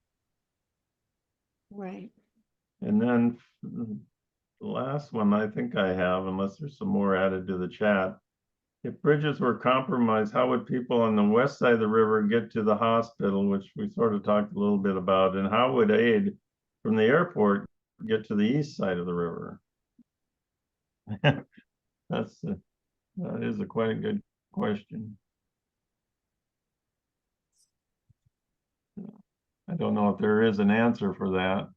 Right. And then the last one I think I have, unless there's some more added to the chat. If bridges were compromised, how would people on the west side of the river get to the hospital, which we sort of talked a little bit about, and how would aid from the airport get to the east side of the river? That is a quite a good question. I don't know if there is an answer for that.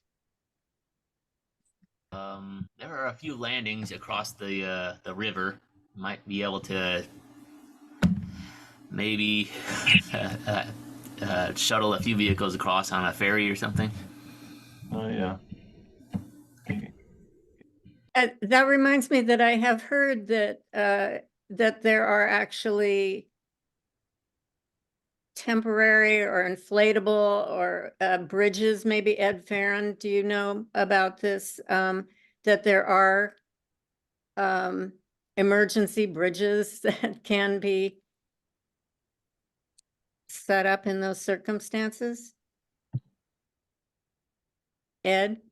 There are a few landings across the river. Might be able to maybe shuttle a few vehicles across on a ferry or something. Oh, yeah. That reminds me that I have heard that that there are actually temporary or inflatable or bridges. Maybe Ed Farron, do you know about this? That there are emergency bridges that can be set up in those circumstances? Ed?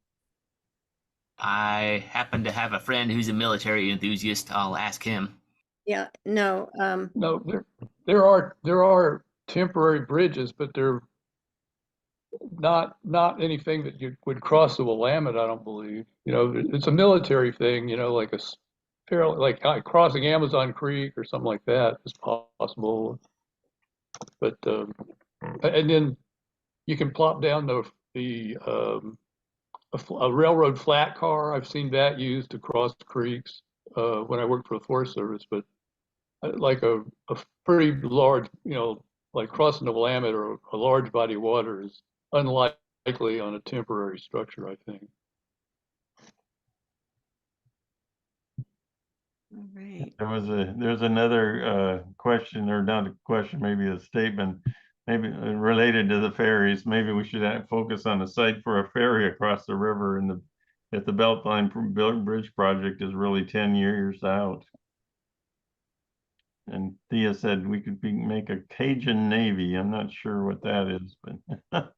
I happen to have a friend who's a military enthusiast. I'll ask him. Yeah, no, No, there are temporary bridges, but they're not anything that you would cross the Willamette, I don't believe. You know, it's a military thing, you know, like crossing Amazon Creek or something like that is possible. But and then you can plop down a railroad flat car. I've seen that used to cross creeks when I worked for the Forest Service, but like a pretty large, you know, like crossing the Willamette or a large body of water is unlikely on a temporary structure, I think. all right. There's another question, or not a question, maybe a statement, maybe related to the ferries. Maybe we should focus on a site for a ferry across the river, and if the Beltline Bridge project is really 10 years out. And Thea said we could make a Cajun Navy. I'm not sure what that is, but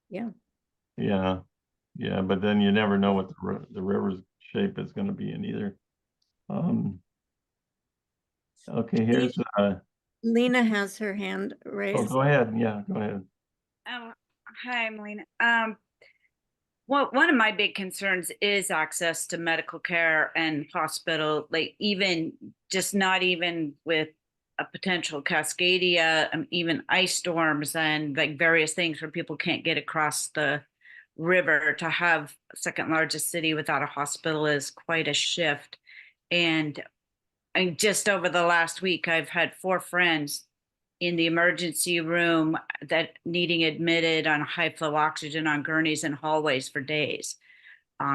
Yeah. Yeah, but then you never know what the river's shape is going to be in either. Okay, here's Lena has her hand oh, raised. go ahead. Yeah, go ahead. Hi, I'm Lena. Well, one of my big concerns is access to medical care and hospital, like even just not even with a potential Cascadia, even ice storms and like various things where people can't get across the river. To have second largest city without a hospital is quite a shift. And just over the last week, I've had 4 friends in the emergency room that needing admitted on high flow oxygen on gurneys and hallways for days,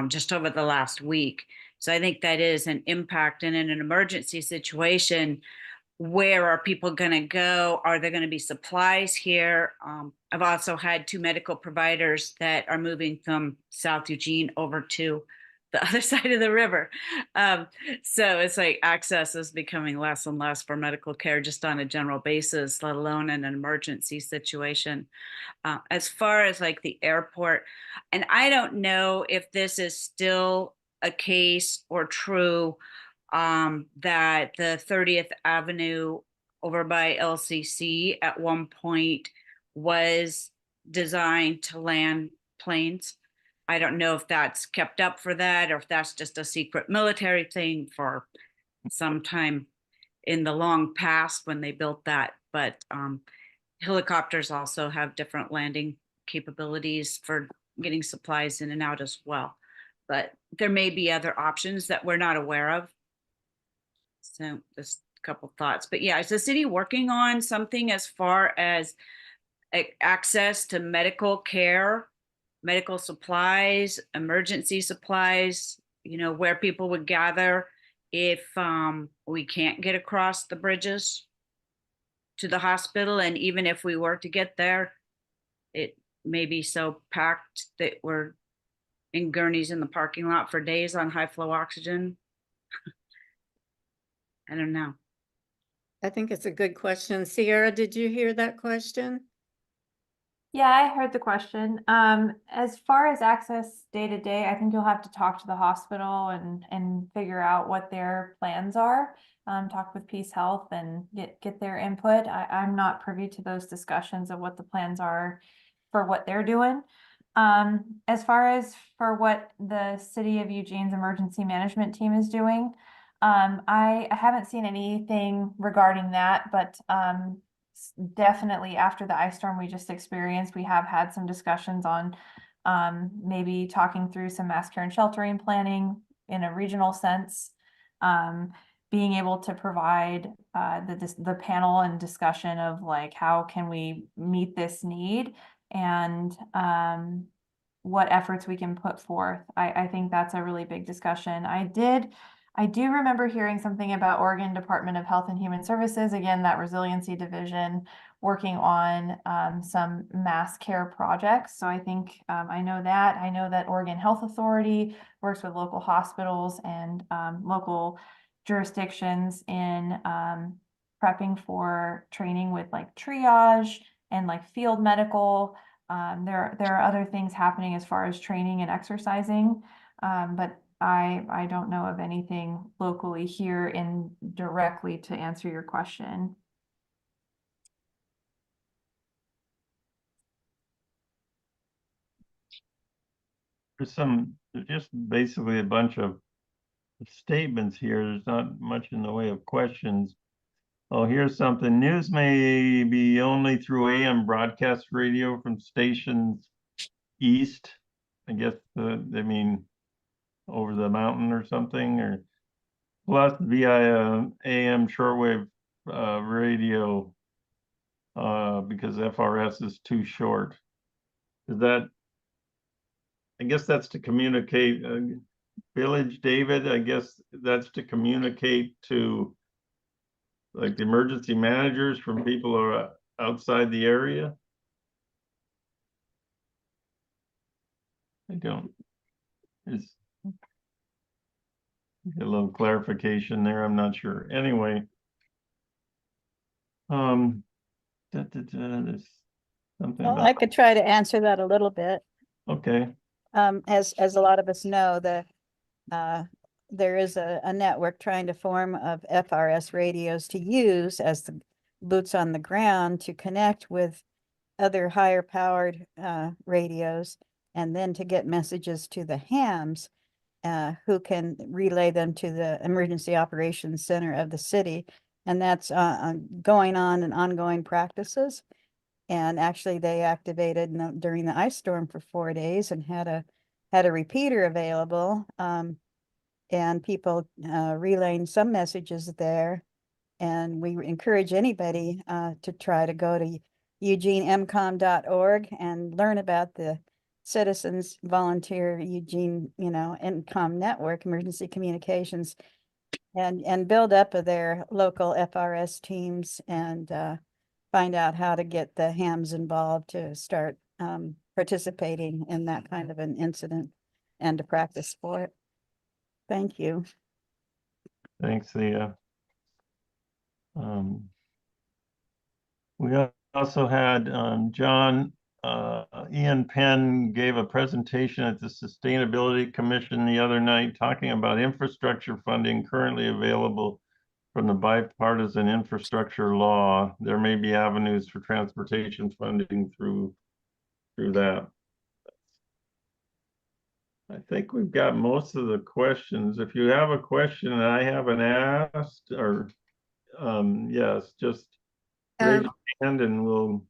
just over the last week. So I think that is an impact. And in an emergency situation, where are people going to go? Are there going to be supplies here? I've also had 2 medical providers that are moving from South Eugene over to the other side of the river. So it's like access is becoming less and less for medical care just on a general basis, let alone in an emergency situation. As far as like the airport, and I don't know if this is still a case or true, that the 30th Avenue over by LCC at one point was designed to land planes. I don't know if that's kept up for that or if that's just a secret military thing for some time in the long past when they built that. But helicopters also have different landing capabilities for getting supplies in and out as well. But there may be other options that we're not aware of. So just a couple thoughts. But yeah, is the city working on something as far as access to medical care, medical supplies, emergency supplies, you know, where people would gather if we can't get across the bridges to the hospital? And even if we were to get there, it may be so packed that we're in gurneys in the parking lot for days on high flow oxygen. I don't know. I think it's a good question. Sierra, did you hear that question? Yeah, I heard the question. As far as access day to day, I think you'll have to talk to the hospital and figure out what their plans are. Talk with Peace Health and get their input. I'm not privy to those discussions of what the plans are for what they're doing. As far as for what the City of Eugene's emergency management team is doing, I haven't seen anything regarding that, but definitely after the ice storm we just experienced, we have had some discussions on maybe talking through some mass care and sheltering planning in a regional sense. Being able to provide the panel and discussion of like how can we meet this need and what efforts we can put forth. I think that's a really big discussion. I do remember hearing something about Oregon Department of Health and Human Services, again, that resiliency division working on some mass care projects. So I think I know that Oregon Health Authority works with local hospitals and local jurisdictions in prepping for training with like triage and like field medical. There are other things happening as far as training and exercising, but I don't know of anything locally here in directly to answer your question. There's just basically a bunch of statements here. There's not much in the way of questions. Oh, here's something. News may be only through AM broadcast radio from stations east. I guess they mean over the mountain or something, or plus via AM shortwave radio because FRS is too short. Is that? I guess that's to communicate. Village David, I guess that's to communicate to like the emergency managers from people who are outside the area. I don't. It's a little clarification there. I'm not sure. Anyway, there's something Well, about. I could try to answer that a little bit. Okay. As a lot of us know, there is a network trying to form of FRS radios to use as the boots on the ground to connect with other higher powered radios, and then to get messages to the hams who can relay them to the Emergency Operations Center of the city. And that's going on and ongoing practices. And actually they activated during the ice storm for 4 days and had a repeater available, and people relaying some messages there. And we encourage anybody to try to go to eugenemcom.org and learn about the Citizens Volunteer Eugene, EMCOM network, emergency communications, and build up of their local FRS teams and find out how to get the hams involved to start participating in that kind of an incident and to practice for it. Thank you. Thanks, Thea. We also had John, Ian Penn gave a presentation at the Sustainability Commission the other night talking about infrastructure funding currently available from the bipartisan infrastructure law. There may be avenues for transportation funding through that. I think we've got most of the questions. If you have a question that I haven't asked, or yes, just raise your hand and we'll.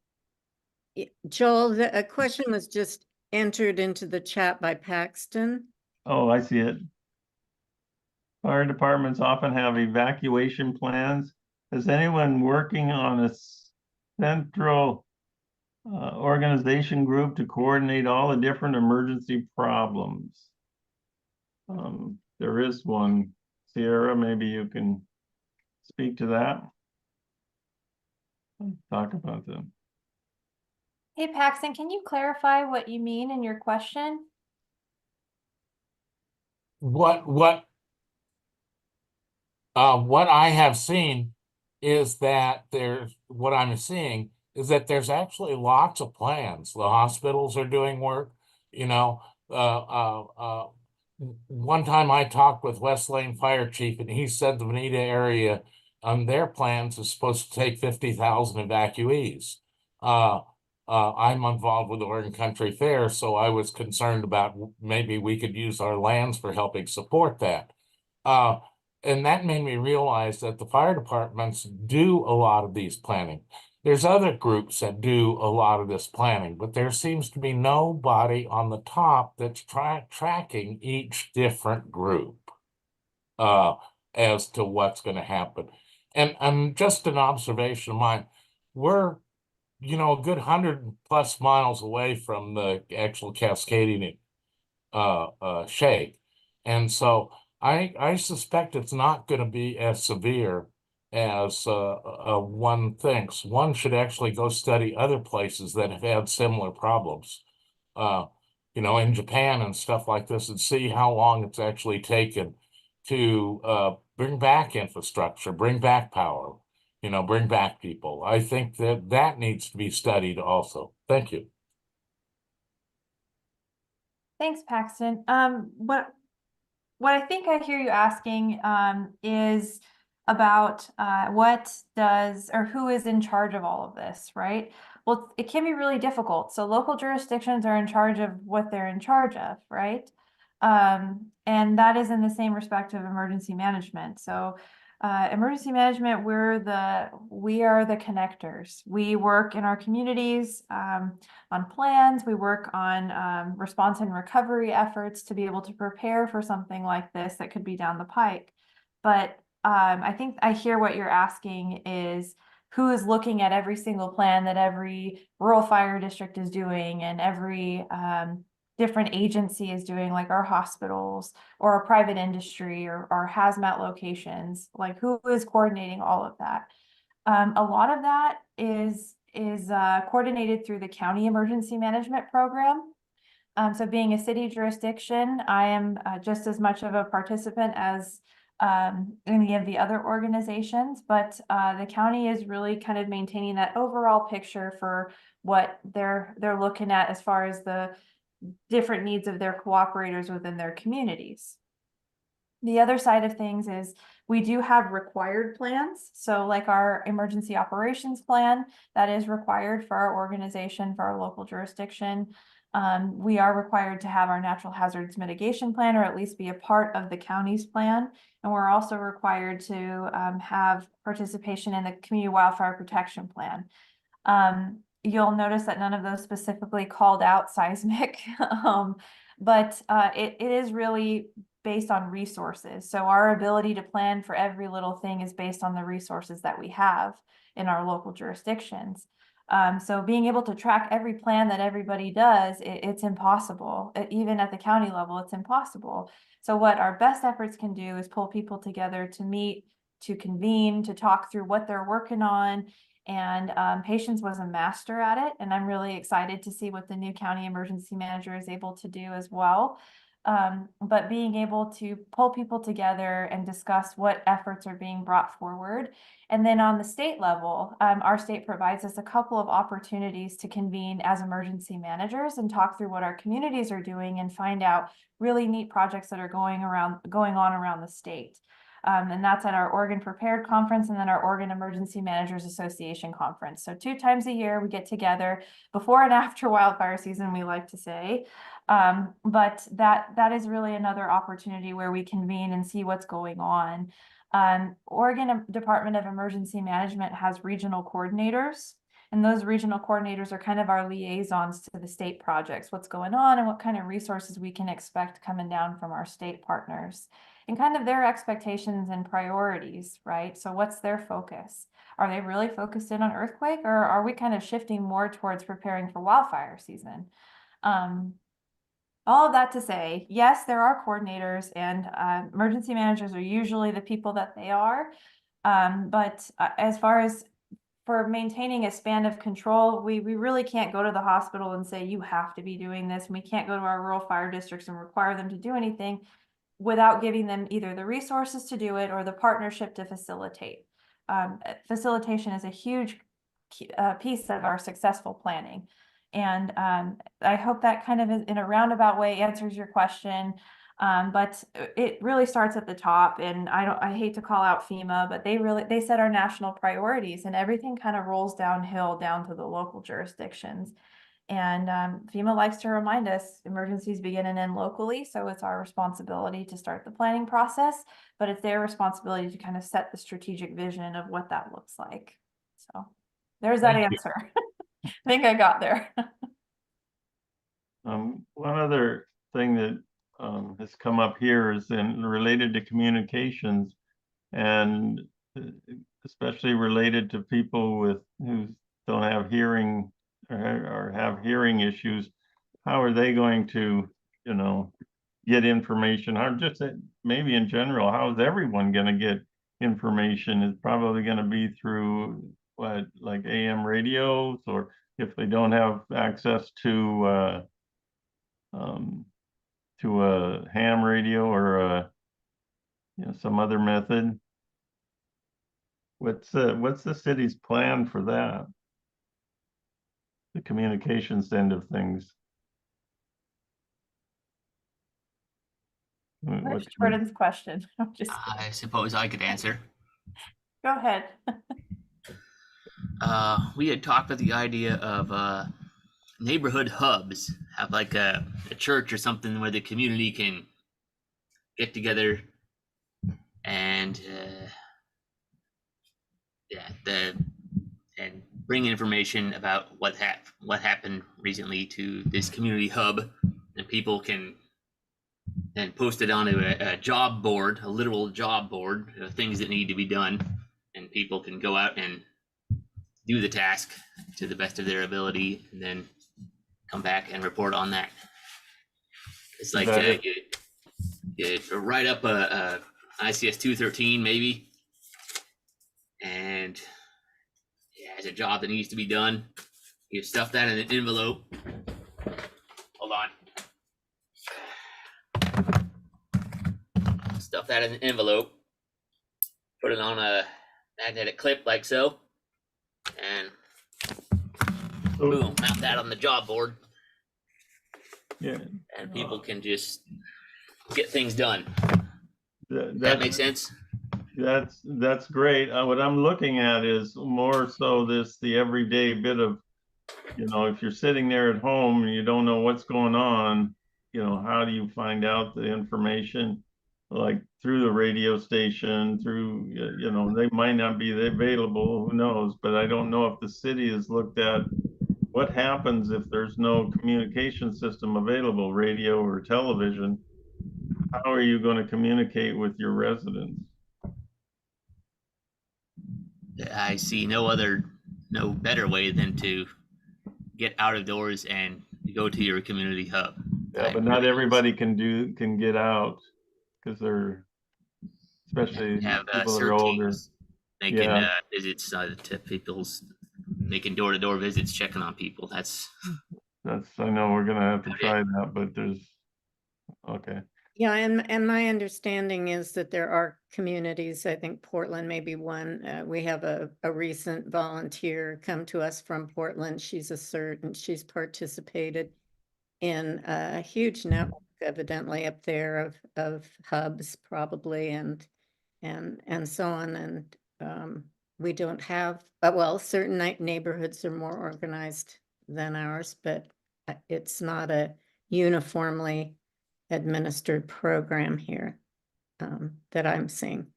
Joel, a question was just entered into the chat by Paxton. Oh, I see it. Fire departments often have evacuation plans. Is anyone working on a central organization group to coordinate all the different emergency problems? There is one. Sierra, maybe you can speak to that. Talk about them. Hey, Paxton, can you clarify what you mean in your question? What I have seen is that what I'm seeing is that there's actually lots of plans. The hospitals are doing work, you know, one time I talked with West Lane Fire Chief and he said the Veneta area on their plans is supposed to take 50,000 evacuees. I'm involved with the Oregon Country Fair, so I was concerned about maybe we could use our lands for helping support that. And that made me realize that the fire departments do a lot of these planning. There's other groups that do a lot of this planning, but there seems to be nobody on the top that's tracking each different group as to what's going to happen. And just an observation of mine, we're, you know, a good 100+ miles away from the actual Cascadia shake. And so I suspect it's not going to be as severe as one thinks. One should actually go study other places that have had similar problems, you know, in Japan and stuff like this, and see how long it's actually taken to bring back infrastructure, bring back power, you know, bring back people. I think that that needs to be studied also. Thank you. Thanks, Paxton. What I think I hear you asking is about what does or who is in charge of all of this, right? Well, it can be really difficult. So local jurisdictions are in charge of what they're in charge of, right? And that is in the same respect of emergency management. So emergency management, we are the connectors. We work in our communities on plans. We work on response and recovery efforts to be able to prepare for something like this that could be down the pike. But I think I hear what you're asking is who is looking at every single plan that every rural fire district is doing and every different agency is doing, like our hospitals or a private industry or hazmat locations, like who is coordinating all of that. A lot of that is coordinated through the county emergency management program. So being a city jurisdiction, I am just as much of a participant as any of the other organizations, but the county is really kind of maintaining that overall picture for what they're looking at as far as the different needs of their cooperators within their communities. The other side of things is we do have required plans. So like our emergency operations plan, that is required for our organization, for our local jurisdiction. We are required to have our natural hazards mitigation plan, or at least be a part of the county's plan. And we're also required to have participation in the community wildfire protection plan. You'll notice that none of those specifically called out seismic, but it is really based on resources. So our ability to plan for every little thing is based on the resources that we have in our local jurisdictions. So being able to track every plan that everybody does, it's impossible. Even at the county level, it's impossible. So what our best efforts can do is pull people together to meet, to convene, to talk through what they're working on. And Patience was a master at it. And I'm really excited to see what the new county emergency manager is able to do as well. But being able to pull people together and discuss what efforts are being brought forward. And then on the state level, our state provides us a couple of opportunities to convene as emergency managers and talk through what our communities are doing and find out really neat projects that are going on around the state. And that's at our Oregon Prepared Conference and then our Oregon Emergency Managers Association Conference. So 2 times a year we get together before and after wildfire season, we like to say. But that is really another opportunity where we convene and see what's going on. Oregon Department of Emergency Management has regional coordinators. And those regional coordinators are kind of our liaisons to the state projects, what's going on and what kind of resources we can expect coming down from our state partners and kind of their expectations and priorities, right? So what's their focus? Are they really focused in on earthquake, or are we kind of shifting more towards preparing for wildfire season? All of that to say, yes, there are coordinators, and emergency managers are usually the people that they are. But as far as for maintaining a span of control, we really can't go to the hospital and say, you have to be doing this. And we can't go to our rural fire districts and require them to do anything without giving them either the resources to do it or the partnership to facilitate. Facilitation is a huge piece of our successful planning. And I hope that kind of in a roundabout way answers your question. But it really starts at the top, and I hate to call out FEMA, but they set our national priorities, and everything kind of rolls downhill down to the local jurisdictions. And FEMA likes to remind us emergencies begin and end locally, so it's our responsibility to start the planning process, but it's their responsibility to kind of set the strategic vision of what that looks like. So there's that Thank you. answer. I think I got there. One other thing that has come up here is related to communications, and especially related to people who don't have hearing or have hearing issues. How are they going to, get information? How just maybe in general, how is everyone going to get information? It's probably going to be through what, like AM radios, or if they don't have access to a ham radio or some other method. What's the city's plan for that? The communications end of things. Where's Jordan's question? I'm just I suppose I could answer. Go ahead. We had talked about the idea of neighborhood hubs, have like a church or something where the community can get together and and bring information about what happened recently to this community hub, and people can then post it onto a job board, a literal job board of things that need to be done, and people can go out and do the task to the best of their ability, and then come back and report on that. It's like you write up a ICS 213 maybe, and it has a job that needs to be done. You stuff that in an envelope. Hold on. Stuff that in an envelope. Put it on a magnetic clip like so, and boom, mount that on the job board. Yeah. And people can just get things done. That makes sense? That's great. What I'm looking at is more so the everyday bit of, if you're sitting there at home and you don't know what's going on, how do you find out the information? Like through the radio station, through, they might not be available, who knows? But I don't know if the city has looked at what happens if there's no communication system available, radio or television. How are you going to communicate with your residents? I see no better way than to get out of doors and go to your community hub. Yeah, but not everybody can get out, because they're, especially have people that are older. They can visit to people's, making door-to-door visits, checking on people. That's I know we're gonna have to try that, but okay. Yeah, and my understanding is that there are communities, I think Portland may be one. We have a recent volunteer come to us from Portland. She's a CERT, and she's participated in a huge network evidently up there of hubs probably and so on. And we don't have, well, certain neighborhoods are more organized than ours, but it's not a uniformly administered program here that I'm seeing.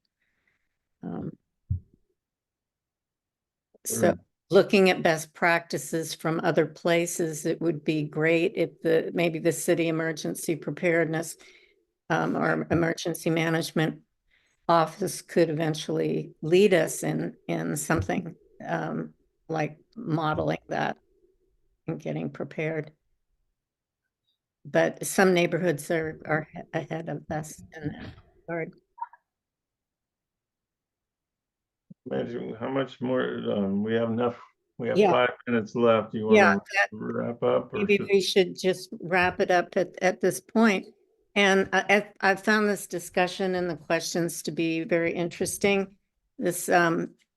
So looking at best practices from other places, it would be great if maybe the city emergency preparedness or emergency management office could eventually lead us in something like modeling that and getting prepared. But some neighborhoods are ahead of us in that regard. Imagine how much more, we have enough, we have Yeah. 5 minutes left. You want to wrap up? Or Maybe we should just wrap it up at this point. And I found this discussion and the questions to be very interesting. This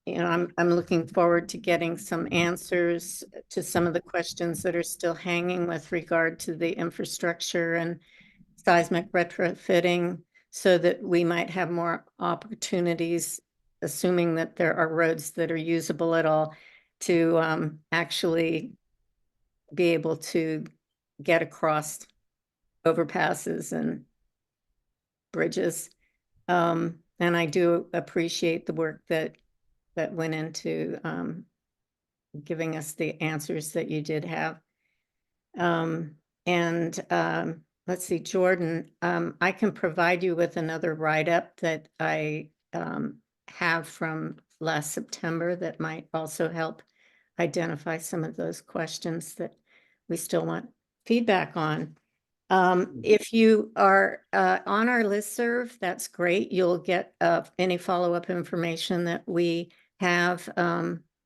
I'm looking forward to getting some answers to some of the questions that are still hanging with regard to the infrastructure and seismic retrofitting, so that we might have more opportunities, assuming that there are roads that are usable at all, to actually be able to get across overpasses and bridges. And I do appreciate the work that went into giving us the answers that you did have. Let's see, Jordan, I can provide you with another write-up that I have from last September that might also help identify some of those questions that we still want feedback on. If you are on our listserv, that's great. You'll get any follow-up information that we have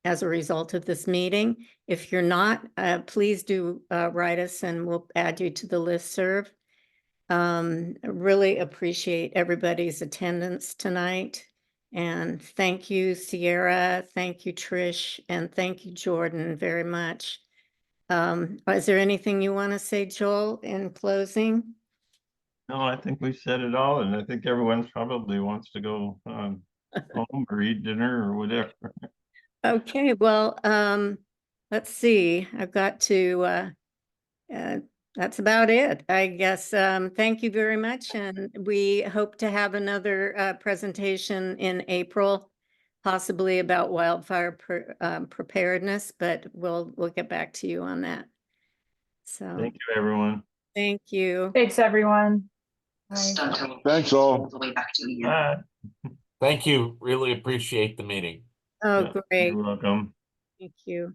as a result of this meeting. If you're not, please do write us and we'll add you to the listserv. Really appreciate everybody's attendance tonight. And thank you, Sierra. Thank you, Trish. And thank you, Jordan, very much. Is there anything you want to say, Joel, in closing? No, I think we said it all, and I think everyone probably wants to go home or eat dinner or whatever. Okay, well, let's see. I've got to, that's about it, I guess. Thank you very much, and we hope to have another presentation in April, possibly about wildfire preparedness, but we'll get back to you on that. So Thank you, everyone. thank you. Thanks, everyone. Bye. Thanks all. The way back to you. Bye. Thank you. Really appreciate the meeting. Oh, Yeah, great. You're welcome. Thank you.